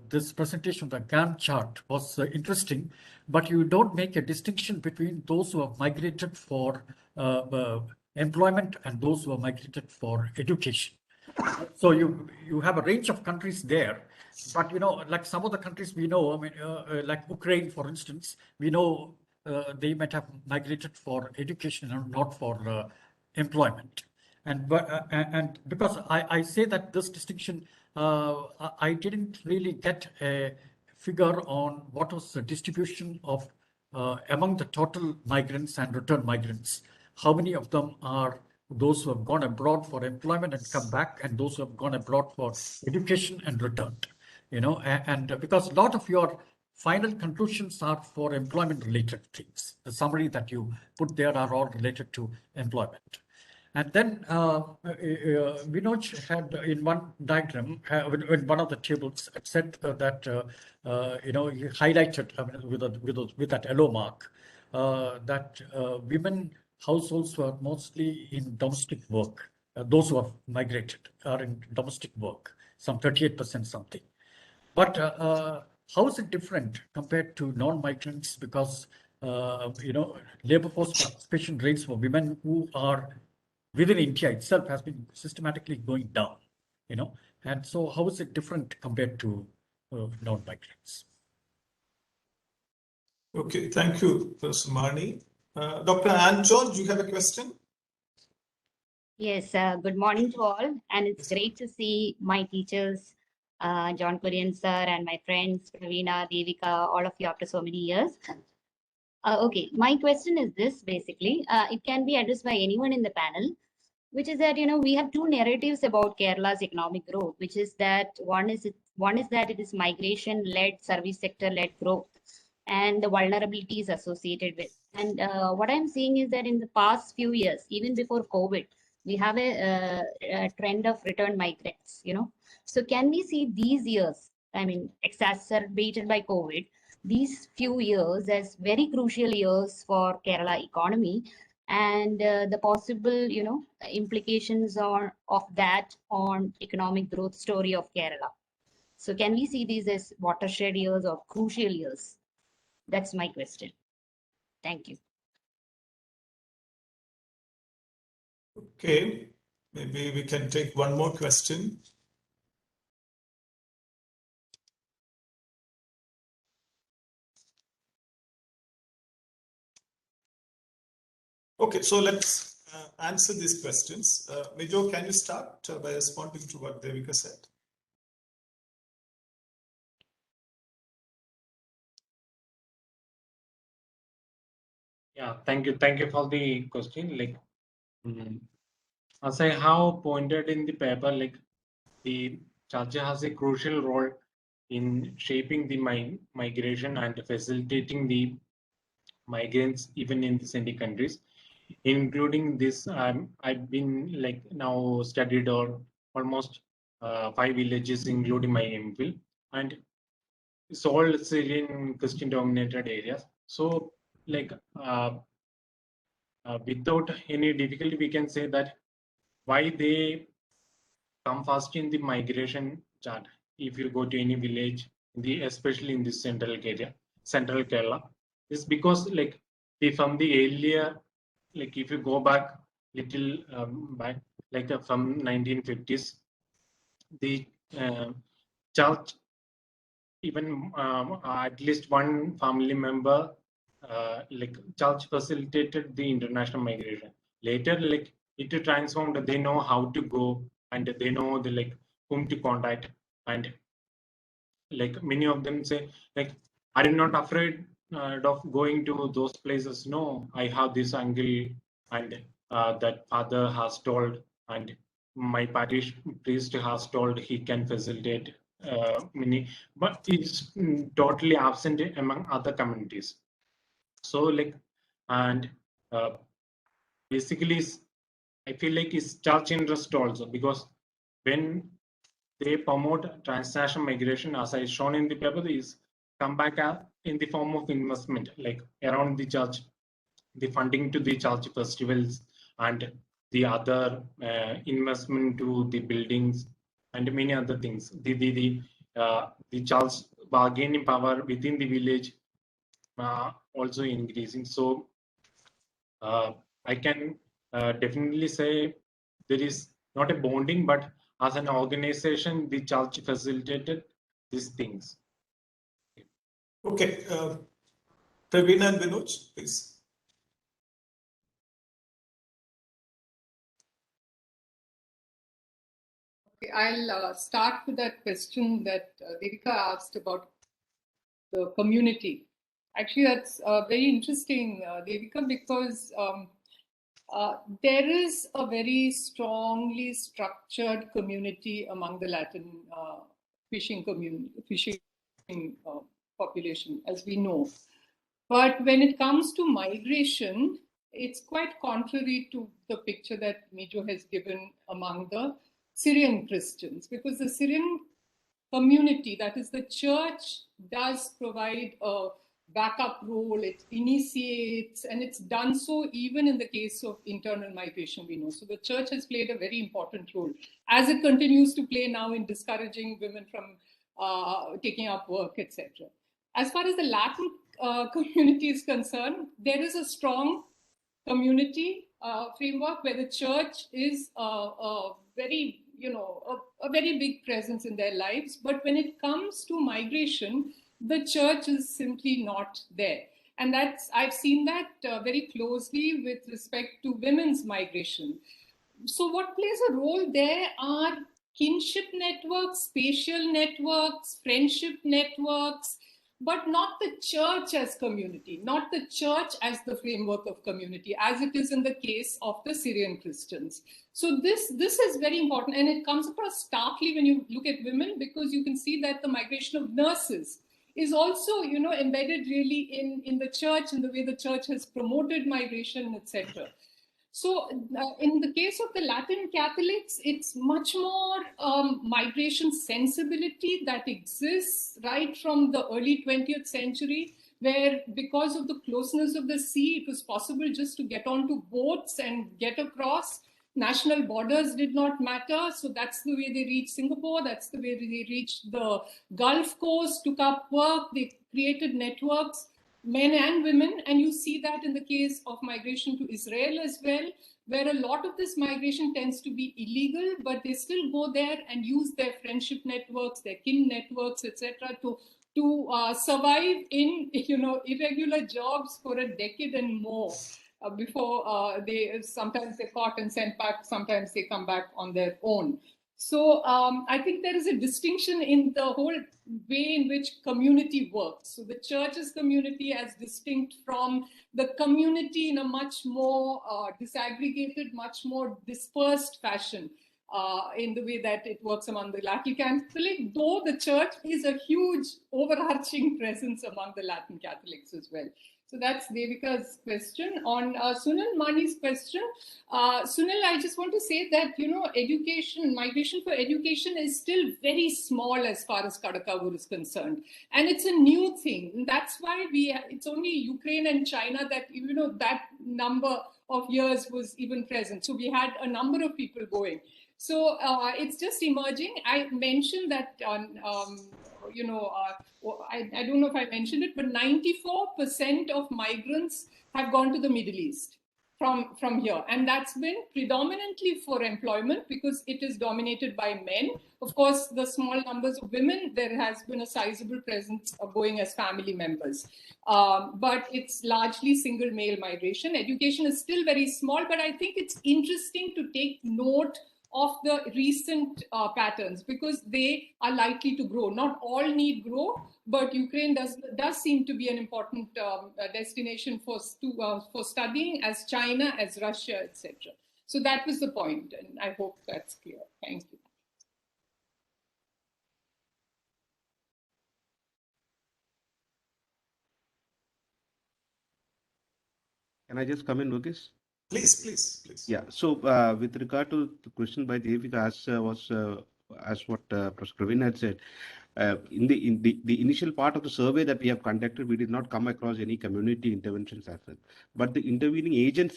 S7: this presentation, the Gantt chart was interesting, but you don't make a distinction between those who have migrated for employment and those who have migrated for education. So you have a range of countries there, but, you know, like some of the countries we know, I mean, like Ukraine, for instance, we know they might have migrated for education and not for employment. And because I say that this distinction, I didn't really get a figure on what was the distribution of among the total migrants and returned migrants. How many of them are those who have gone abroad for employment and come back, and those who have gone abroad for education and returned, you know, and because a lot of your final conclusions are for employment related things. The summary that you put there are all related to employment. And then Vinoj had in one diagram, in one of the tables, said that, you know, he highlighted with that yellow mark that women households were mostly in domestic work. Those who have migrated are in domestic work, some 38% something. But how is it different compared to non-migrants? Because, you know, labor force participation rates for women who are within India itself has been systematically going down, you know. And so how is it different compared to non-migrants?
S1: Okay, thank you, Professor Mani. Dr. Anne George, you have a question?
S8: Yes, good morning to all. And it's great to see my teachers, John Korean sir, and my friends, Praveena, Devika, all of you after so many years. Okay, my question is this, basically. It can be addressed by anyone in the panel, which is that, you know, we have two narratives about Kerala's economic growth, which is that one is that it is migration-led, service sector-led growth, and the vulnerabilities associated with. And what I'm seeing is that in the past few years, even before COVID, we have a trend of return migrants, you know. So can we see these years, I mean, exacerbated by COVID, these few years as very crucial years for Kerala economy and the possible, implications of that on economic growth story of Kerala. So can we see these as watershed years or crucial years? That's my question. Thank you.
S1: Okay, maybe we can take one more question. Okay, so let's answer these questions. Mijo, can you start by responding to what Devika said?
S5: Yeah, thank you. Thank you for the question. Like, as I have pointed in the paper, like the church has a crucial role in shaping the migration and facilitating the migrants even in the sending countries, including this. I've been like now studied or almost 5 villages, including my MPhil, and it's all Syrian Christian dominated areas. So like without any difficulty, we can say that why they come first in the migration chart. If you go to any village, especially in this central Kerala, is because like from the earlier, like if you go back little back, like from 1950s, the church, even at least one family member, like church facilitated the international migration. Later, like it transformed. They know how to go and they know the like whom to contact, and like many of them say like, are you not afraid of going to those places? No, I have this uncle and that father has told, and my parish priest has told he can facilitate many, but it's totally absent among other communities. So like, and basically I feel like it's church interest also, because when they promote transnational migration, as I shown in the paper, is come back in the form of investment, like around the church, the funding to the church festivals and the other investment to the buildings and many other things. The church bargaining power within the village also increasing. So I can definitely say there is not a bonding, but as an organization, the church facilitated these things.
S1: Okay, Praveena and Vinoj, please.
S3: Okay, I'll start with that question that Devika asked about the community. Actually, that's very interesting, Devika, because there is a very strongly structured community among the Latin fishing population, as we know. But when it comes to migration, it's quite contrary to the picture that Mijo has given among the Syrian Christians, because the Syrian community, that is the church, does provide a backup role, it initiates, and it's done so even in the case of internal migration, we know. So the church has played a very important role, as it continues to play now in discouraging women from taking up work, etc. As far as the Latin community is concerned, there is a strong community framework where the church is a very, a very big presence in their lives. But when it comes to migration, the church is simply not there. And I've seen that very closely with respect to women's migration. So what plays a role there are kinship networks, spatial networks, friendship networks, but not the church as community, not the church as the framework of community, as it is in the case of the Syrian Christians. So this is very important, and it comes across starkly when you look at women, because you can see that the migration of nurses is also, embedded really in the church, in the way the church has promoted migration, etc. So in the case of the Latin Catholics, it's much more migration sensibility that exists right from the early 20th century, where because of the closeness of the sea, it was possible just to get onto boats and get across. National borders did not matter. So that's the way they reached Singapore. That's the way they reached the Gulf Coast, took up work, they created networks, men and women. And you see that in the case of migration to Israel as well, where a lot of this migration tends to be illegal, but they still go there and use their friendship networks, their kin networks, etc., to survive in irregular jobs for a decade and more. Before sometimes they're caught and sent back, sometimes they come back on their own. So I think there is a distinction in the whole way in which community works. So the church's community as distinct from the community in a much more disaggregated, much more dispersed fashion in the way that it works among the Latin Catholic, though the church is a huge overarching presence among the Latin Catholics as well. So that's Devika's question. On Sunil Mani's question, Sunil, I just want to say that, education, migration for education is still very small as far as Kadakavur is concerned. And it's a new thing. And that's why it's only Ukraine and China that, that number of years was even present. So we had a number of people going. So it's just emerging. I mentioned that on, I don't know if I mentioned it, but 94% of migrants have gone to the Middle East from here. And that's been predominantly for employment because it is dominated by men. Of course, the small numbers of women, there has been a sizable presence of going as family members. But it's largely single male migration. Education is still very small, but I think it's interesting to take note of the recent patterns because they are likely to grow. Not all need grow, but Ukraine does seem to be an important destination for studying, as China, as Russia, etc. So that was the point, and I hope that's clear. Thank you.
S4: Can I just come in, Varghese?
S1: Please.
S4: Yeah. So with regard to the question by Devika, as what Professor Praveena had said, in the initial part of the survey that we have conducted, we did not come across any community interventions as well. But the intervening agent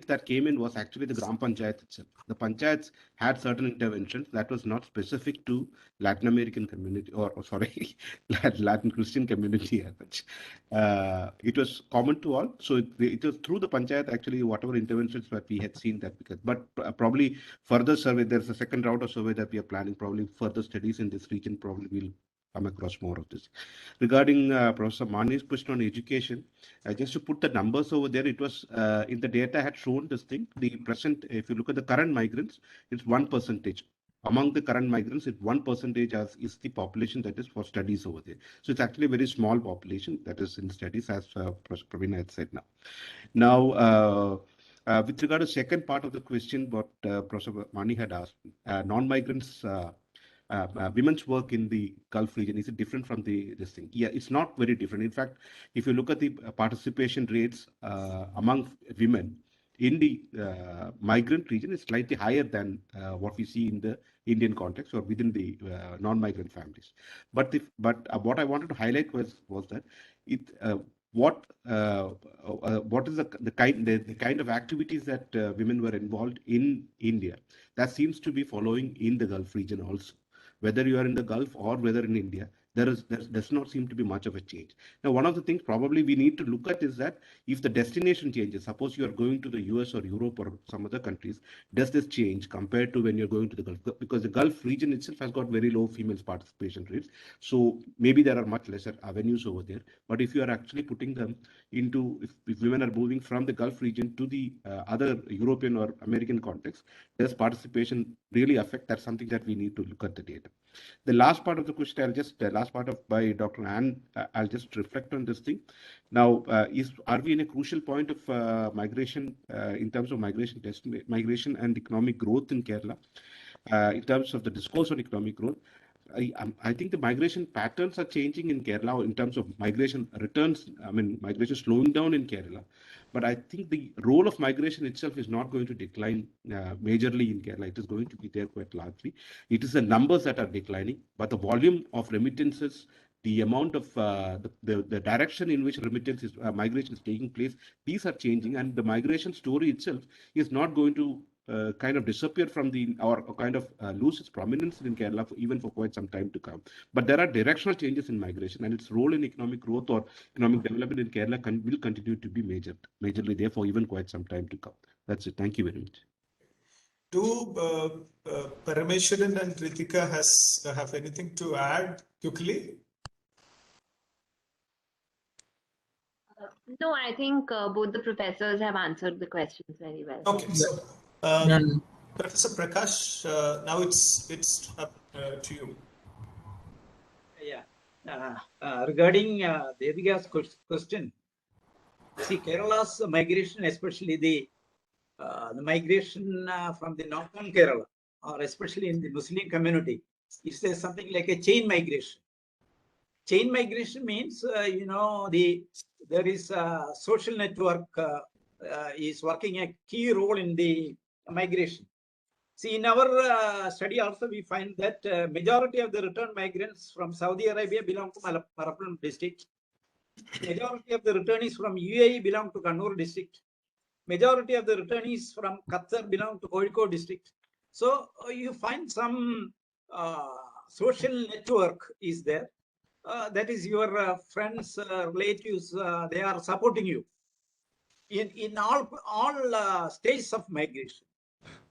S4: that came in was actually the Gram Panchayat itself. The Panchayats had certain interventions that was not specific to Latin American community or sorry, Latin Christian community as such. It was common to all. So it was through the Panchayat actually whatever interventions that we had seen that because, but probably further survey, there's a second round of survey that we are planning, probably further studies in this region, probably we'll come across more of this. Regarding Professor Mani's question on education, just to put the numbers over there, it was in the data had shown this thing. The present, if you look at the current migrants, it's 1%. Among the current migrants, it's 1% is the population that is for studies over there. So it's actually a very small population that is in studies, as Professor Praveena had said now. Now, with regard to the second part of the question, what Professor Mani had asked, non-migrants, women's work in the Gulf region, is it different from this thing? Yeah, it's not very different. In fact, if you look at the participation rates among women in the migrant region, it's slightly higher than what we see in the Indian context or within the non-migrant families. But what I wanted to highlight was that what is the kind of activities that women were involved in India that seems to be following in the Gulf region also. Whether you are in the Gulf or whether in India, there does not seem to be much of a change. Now, one of the things probably we need to look at is that if the destination changes, suppose you are going to the US or Europe or some other countries, does this change compared to when you're going to the Gulf? Because the Gulf region itself has got very low females participation rates. So maybe there are much lesser avenues over there. But if you are actually putting them into, if women are moving from the Gulf region to the other European or American context, does participation really affect? That's something that we need to look at the data. The last part of the question, by Dr. Ann, I'll just reflect on this thing. Now, are we in a crucial point of migration in terms of migration and economic growth in Kerala? In terms of the discourse on economic growth, I think the migration patterns are changing in Kerala in terms of migration returns. I mean, migration slowing down in Kerala. But I think the role of migration itself is not going to decline majorly in Kerala. It is going to be there quite largely. It is the numbers that are declining, but the volume of remittances, the amount of the direction in which remittances migration is taking place, these are changing, and the migration story itself is not going to kind of disappear from or kind of lose its prominence in Kerala even for quite some time to come. But there are directional changes in migration, and its role in economic growth or economic development in Kerala will continue to be majorly there for even quite some time to come. That's it. Thank you very much.
S1: Do Parameswaran and Ritika have anything to add quickly?
S9: No, I think both the professors have answered the questions very well.
S1: Okay, so Professor Prakash, now it's up to you.
S2: Yeah, regarding Devika's question, see Kerala's migration, especially the migration from the northern Kerala, or especially in the Muslim community, is there something like a chain migration. Chain migration means, there is a social network is working a key role in the migration. See, in our study also, we find that majority of the return migrants from Saudi Arabia belong to Malappuram district. Majority of the returnees from UAE belong to Kannur district. Majority of the returnees from Qatar belong to Kozhikode district. So you find some social network is there. That is your friends, relatives, they are supporting you in all stages of migration.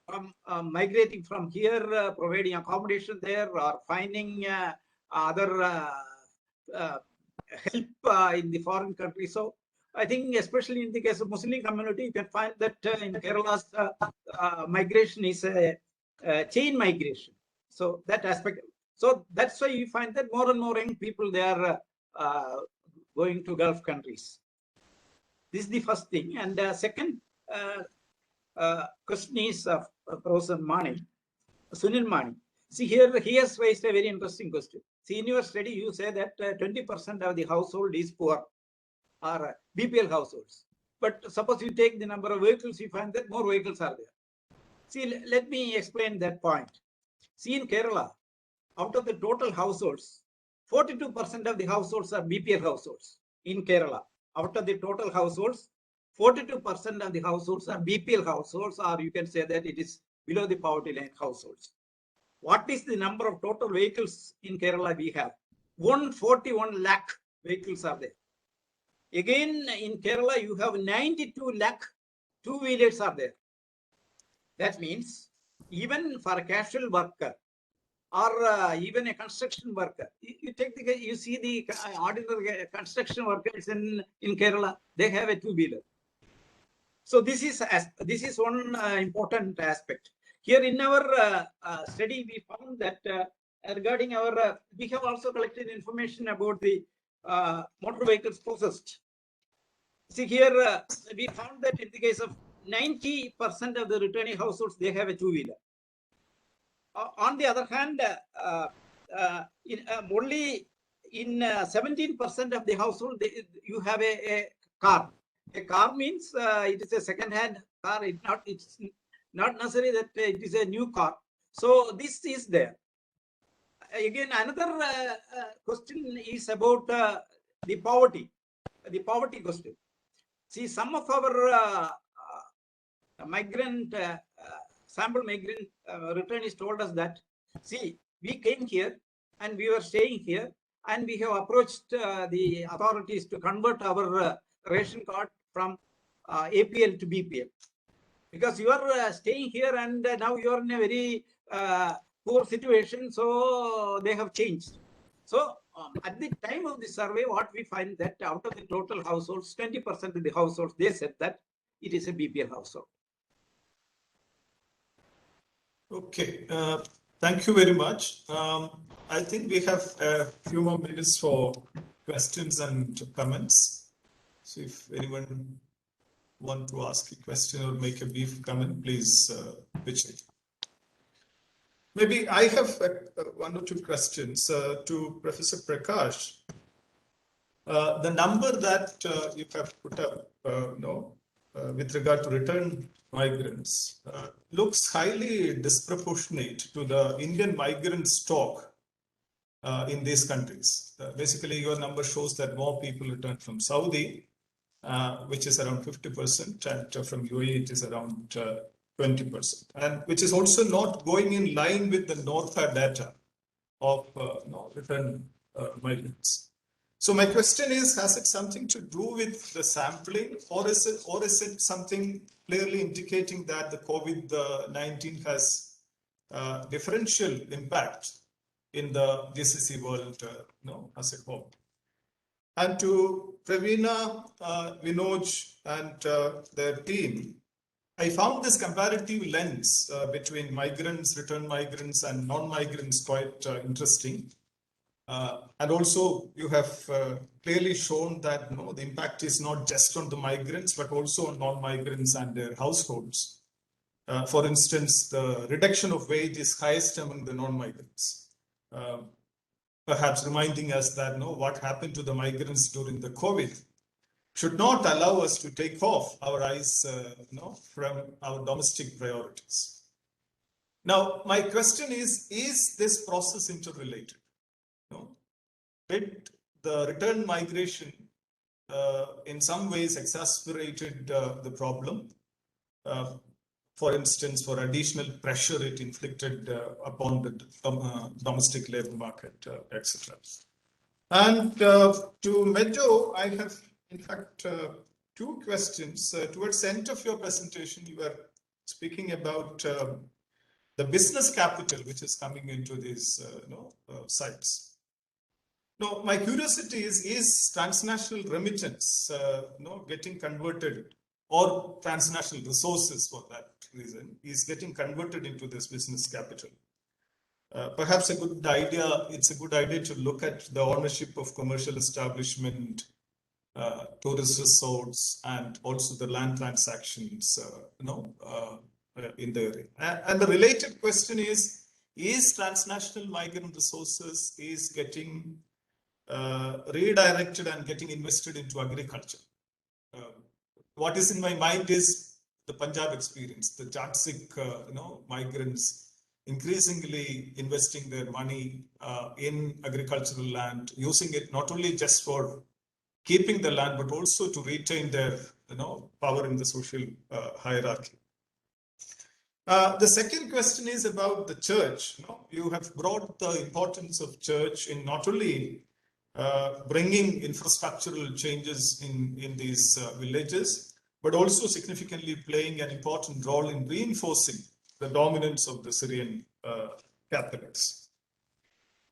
S2: From migrating from here, providing accommodation there, or finding other help in the foreign country. So I think, especially in the case of Muslim community, you can find that in Kerala's migration is a chain migration. So that aspect. So that's why you find that more and more young people, they are going to Gulf countries. This is the first thing. And second question is Professor Mani, Sunil Mani. See, here he has raised a very interesting question. See, in your study, you say that 20% of the household is poor, or BPL households. But suppose you take the number of vehicles, you find that more vehicles are there. See, let me explain that point. See, in Kerala, out of the total households, 42% of the households are BPL households in Kerala. Out of the total households, 42% of the households are BPL households, or you can say that it is below the poverty line households. What is the number of total vehicles in Kerala we have? 141 lakh vehicles are there. Again, in Kerala, you have 92 lakh two-wheelers are there. That means even for a casual worker or even a construction worker, you see the ordinary construction workers in Kerala, they have a two-wheeler. So this is one important aspect. Here in our study, we found that regarding our, we have also collected information about the motor vehicles possessed. See here, we found that in the case of 90% of the returning households, they have a two-wheeler. On the other hand, only in 17% of the household, you have a car. A car means it is a second-hand car. It's not necessary that it is a new car. So this is there. Again, another question is about the poverty question. See, some of our sample migrant returnees told us that, see, we came here and we were staying here, and we have approached the authorities to convert our ration card from APL to BPL. Because you are staying here and now you are in a very poor situation, so they have changed. So at the time of the survey, what we find that out of the total households, 20% of the households, they said that it is a BPL household.
S1: Okay, thank you very much. I think we have a few more minutes for questions and comments. So if anyone want to ask a question or make a brief comment, please pitch it. Maybe I have one or two questions to Professor Prakash. The number that you have put up, with regard to return migrants, looks highly disproportionate to the Indian migrant stock in these countries. Basically, your number shows that more people return from Saudi, which is around 50%, and from UAE it is around 20%, and which is also not going in line with the Northa data of return migrants. So my question is, has it something to do with the sampling, or is it something clearly indicating that the COVID-19 has differential impact in the GCC world as a whole? And to Praveena, Vinoj, and their team, I found this comparative lens between migrants, return migrants, and non-migrants quite interesting. And also, you have clearly shown that the impact is not just on the migrants, but also on non-migrants and their households. For instance, the reduction of wage is highest among the non-migrants. Perhaps reminding us that what happened to the migrants during the COVID should not allow us to take off our eyes from our domestic priorities. Now, my question is this process interrelated? Did the return migration in some ways exacerbated the problem? For instance, for additional pressure it inflicted upon the domestic labor market, etc. And to Mijo, I have, in fact, two questions. Towards the end of your presentation, you were speaking about the business capital which is coming into these sites. Now, my curiosity is transnational remittance getting converted, or transnational resources for that reason, is getting converted into this business capital? Perhaps it's a good idea to look at the ownership of commercial establishment, tourist resorts, and also the land transactions in the area. And the related question is transnational migrant resources is getting redirected and getting invested into agriculture? What is in my mind is the Punjab experience, the Jhatsik migrants increasingly investing their money in agricultural land, using it not only just for keeping the land, but also to retain their power in the social hierarchy. The second question is about the church. You have brought the importance of church in not only bringing infrastructural changes in these villages, but also significantly playing an important role in reinforcing the dominance of the Syrian Catholics.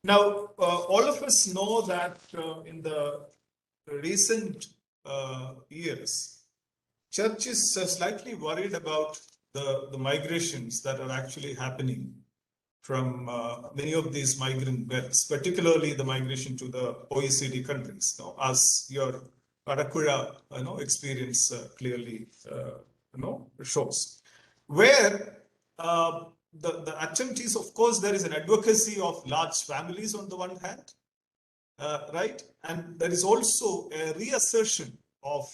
S1: Now, all of us know that in the recent years, church is slightly worried about the migrations that are actually happening from many of these migrant belts, particularly the migration to the OECD countries, as your Karakura experience clearly shows. Where the attempt is, of course, there is an advocacy of large families on the one hand, right? And there is also a reassertion of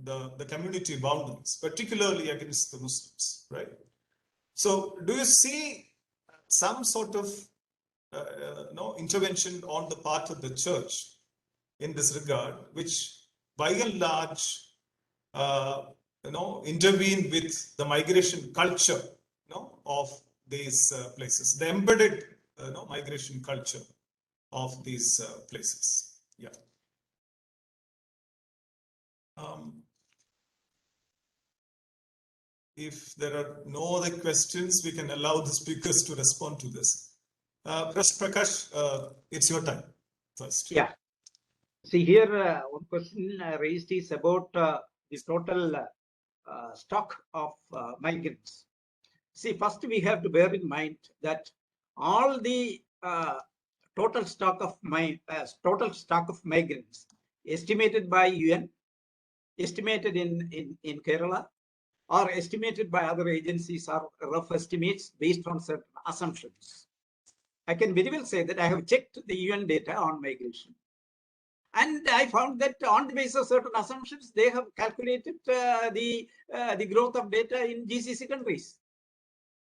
S1: the community boundaries, particularly against the Muslims, right? So do you see some sort of intervention on the part of the church in this regard, which by and large intervene with the migration culture of these places, the embedded migration culture of these places? Yeah. If there are no other questions, we can allow the speakers to respond to this. Prakash, it's your time first.
S2: Yeah. See here, one question raised is about the total stock of migrants. See, first we have to bear in mind that all the total stock of migrants estimated by UN, estimated in Kerala, or estimated by other agencies are rough estimates based on certain assumptions. I can very well say that I have checked the UN data on migration. And I found that on the basis of certain assumptions, they have calculated the growth of data in GCC countries.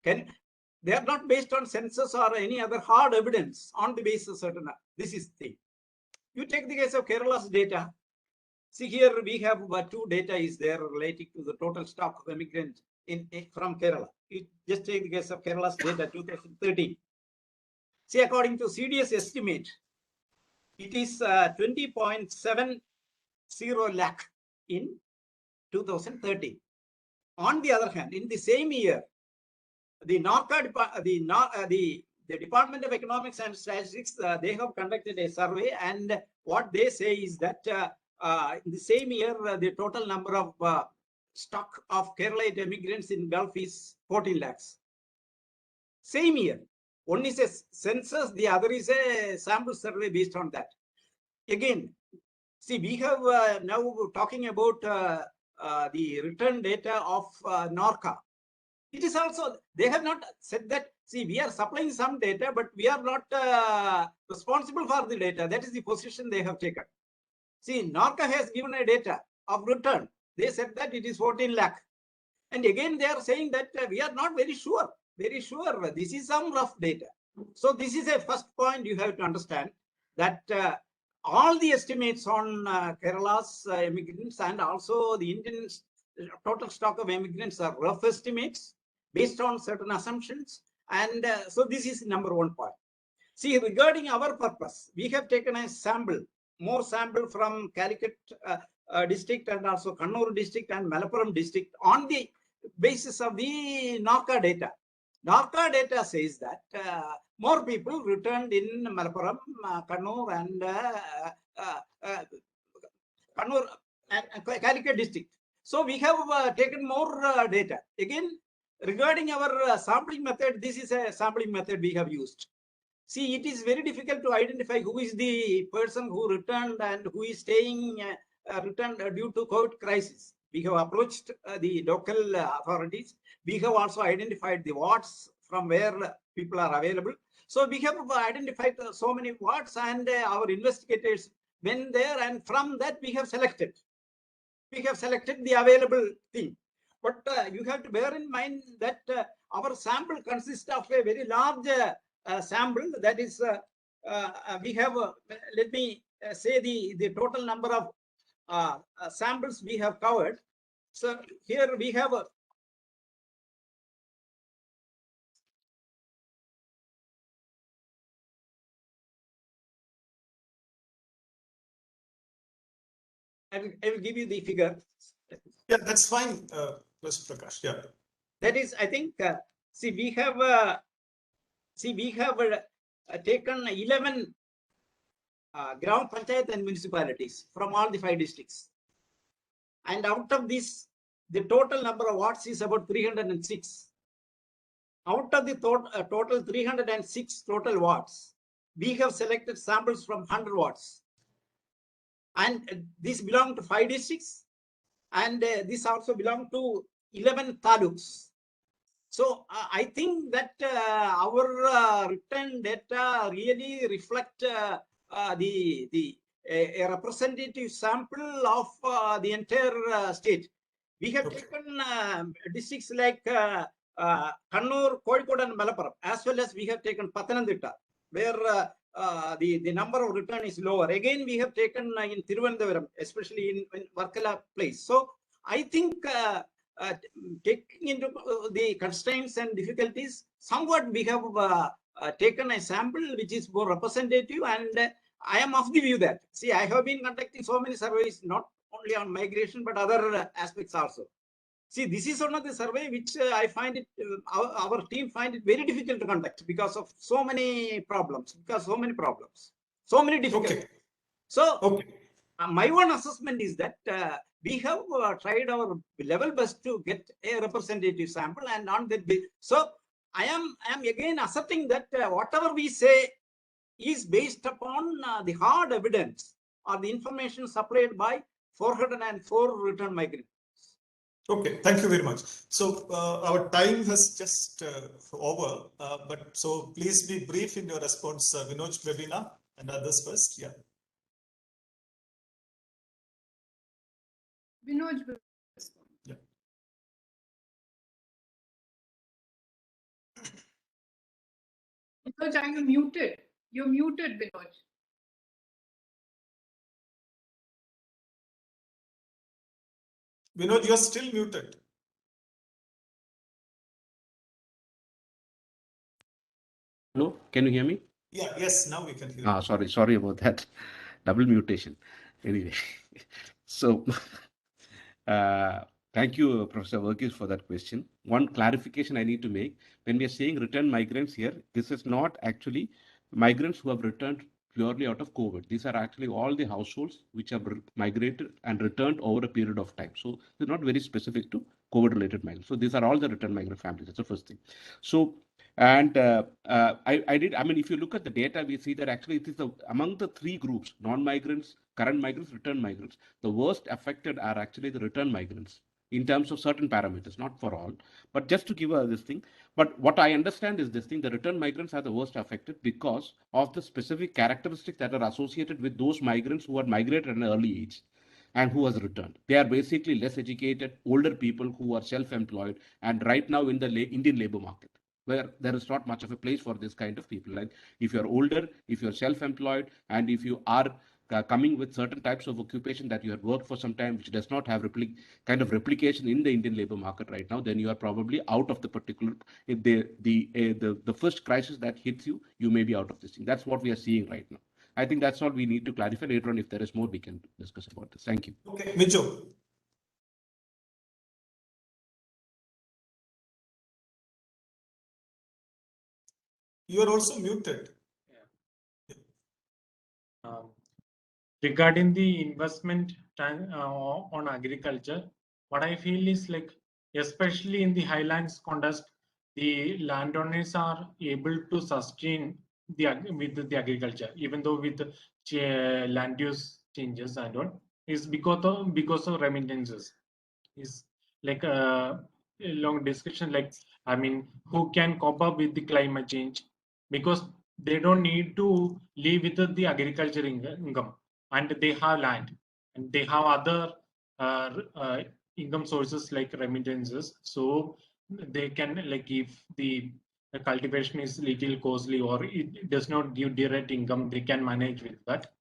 S2: They are not based on census or any other hard evidence on the basis of certain. This is the thing. You take the case of Kerala's data. See here we have two data is there relating to the total stock of immigrants from Kerala. You just take the case of Kerala's data 2013. See, according to CDS estimate, it is 20.70 lakh in 2013. On the other hand, in the same year, the Department of Economics and Statistics, they have conducted a survey, and what they say is that in the same year, the total number of stock of Kerala immigrants in Gulf is 14 lakhs. Same year. One is a census, the other is a sample survey based on that. Again, see, we have now talking about the return data of NORCA. It is also, they have not said that, see, we are supplying some data, but we are not responsible for the data. That is the position they have taken. See, NORCA has given a data of return. They said that it is 14 lakh. And again, they are saying that we are not very sure. This is some rough data. So this is a first point you have to understand, that all the estimates on Kerala's immigrants and also the Indian total stock of immigrants are rough estimates based on certain assumptions. And so this is number one point. See, regarding our purpose, we have taken a sample, more sample from Calicut district and also Kannur district and Malappuram district on the basis of the NORCA data. NORCA data says that more people returned in Malappuram, Kannur and Calicut district. So we have taken more data. Again, regarding our sampling method, this is a sampling method we have used. See, it is very difficult to identify who is the person who returned and who is staying returned due to COVID crisis. We have approached the local authorities. We have also identified the wards from where people are available. So we have identified so many wards, and our investigators went there, and from that we have selected. We have selected the available thing. But you have to bear in mind that our sample consists of a very large sample. That is, we have, let me say the total number of samples we have covered. So here we have I will give you the figure.
S1: Yeah, that's fine, Mr. Prakash. Yeah.
S2: That is, I think, see, we have taken 11 Gram Panchayat and municipalities from all the 5 districts. And out of this, the total number of wards is about 306. Out of the total 306 total wards, we have selected samples from 100 wards. And this belongs to 5 districts. And this also belongs to 11 taluks. So I think that our written data really reflect a representative sample of the entire state. We have taken districts like Kannur, Kozhikode and Malappuram, as well as we have taken Pathanamthitta, where the number of return is lower. Again, we have taken in Thiruvananthapuram, especially in Varkala place. So I think taking into the constraints and difficulties, somewhat we have taken a sample which is more representative, and I am of the view that, see, I have been conducting so many surveys, not only on migration, but other aspects also. See, this is one of the survey which I find it, our team find it very difficult to conduct because of so many problems, so many difficulties.
S1: Okay.
S2: So my one assessment is that we have tried our level best to get a representative sample, and on that basis. So I am again asserting that whatever we say is based upon the hard evidence or the information supplied by 404 return migrants.
S1: Okay, thank you very much. So our time has just over, but so please be brief in your response, Vinoj, Praveena, and others first. Yeah.
S3: Vinoj will respond.
S1: Yeah.
S3: Vinoj, are you muted? You're muted, Vinoj.
S1: Vinod, you're still muted.
S4: Hello, can you hear me?
S1: Yeah, yes, now we can hear you.
S4: Sorry about that. Double mutation. Anyway, so thank you, Professor Varghese, for that question. One clarification I need to make: when we are saying return migrants here, this is not actually migrants who have returned purely out of COVID. These are actually all the households which have migrated and returned over a period of time. So they're not very specific to COVID-related migrants. So these are all the return migrant families. That's the first thing. So, and I mean, if you look at the data, we see that actually it is among the three groups: non-migrants, current migrants, return migrants. The worst affected are actually the return migrants in terms of certain parameters, not for all, but just to give this thing. But what I understand is this thing: the return migrants are the worst affected because of the specific characteristics that are associated with those migrants who had migrated at an early age and who has returned. They are basically less educated, older people who are self-employed, and right now in the Indian labor market, where there is not much of a place for this kind of people. Like if you're older, if you're self-employed, and if you are coming with certain types of occupation that you have worked for some time, which does not have kind of replication in the Indian labor market right now, then you are probably out of the particular, the first crisis that hits you, you may be out of this thing. That's what we are seeing right now. I think that's all we need to clarify. Later on, if there is more, we can discuss about this. Thank you.
S1: Okay, Mijo. You are also muted.
S5: Regarding the investment on agriculture, what I feel is like, especially in the highlands context, the landowners are able to sustain with the agriculture, even though with land use changes and all, is because of remittances. Is like a long discussion. Like, I mean, who can cope up with the climate change, because they don't need to live with the agriculture income, and they have land and they have other income sources like remittances, so they can, like, if the cultivation is little costly or it does not give direct income, they can manage with that.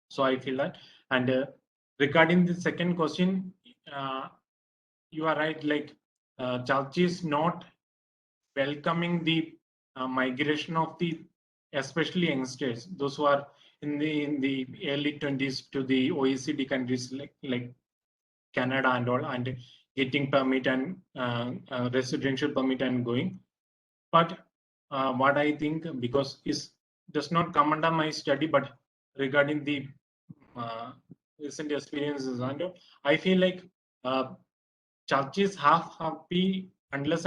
S5: So I feel that. And regarding the second question, you are right, like church is not welcoming the migration of the especially youngsters, those who are in the early 20s to the OECD countries like Canada and all, and getting permit and residential permit and going. But what I think, because is does not come under my study, but regarding the recent experiences, and I feel like churches half happy unless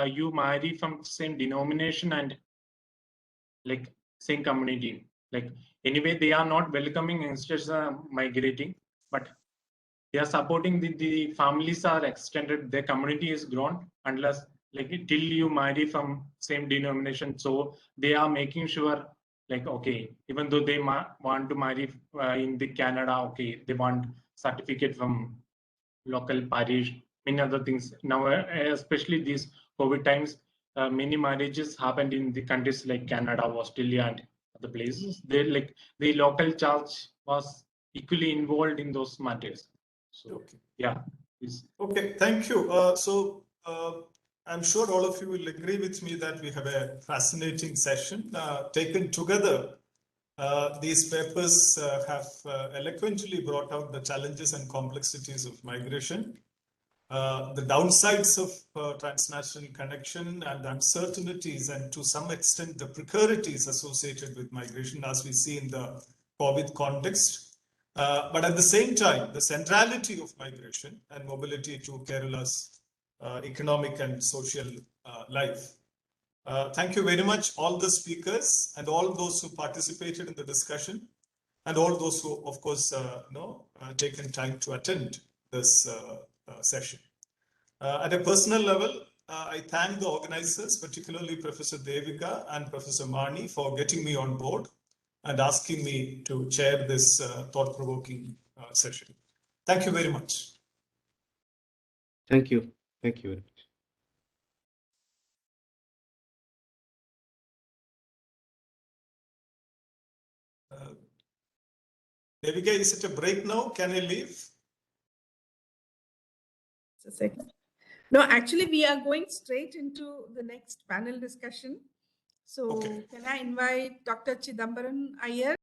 S5: you marry from same denomination and like same community. Like anyway, they are not welcoming youngsters migrating, but they are supporting the families are extended, their community is grown, unless like till you marry from same denomination. So they are making sure, like, okay, even though they want to marry in the Canada, okay, they want certificate from local parish, many other things. Now, especially these COVID times, many marriages happened in the countries like Canada, Australia, and other places. They like the local church was equally involved in those matters. So,
S1: Okay.
S5: yeah.
S1: Okay, thank you. I'm sure all of you will agree with me that we have a fascinating session. Taken together, these papers have eloquently brought out the challenges and complexities of migration, the downsides of transnational connection, and the uncertainties, and to some extent the precarities associated with migration, as we see in the COVID context. But at the same time, the centrality of migration and mobility to Kerala's economic and social life. Thank you very much, all the speakers and all those who participated in the discussion, and all those who, of course, taken time to attend this session. At a personal level, I thank the organizers, particularly Professor Devika and Professor Mani, for getting me on board and asking me to chair this thought-provoking session. Thank you very much.
S4: Thank you. Thank you very much.
S1: Devika, is it a break now? Can I leave?
S6: Just a second. No, actually, we are going straight into the next panel discussion. So
S1: Okay.
S6: can I invite Dr. Chidambaran Iyer?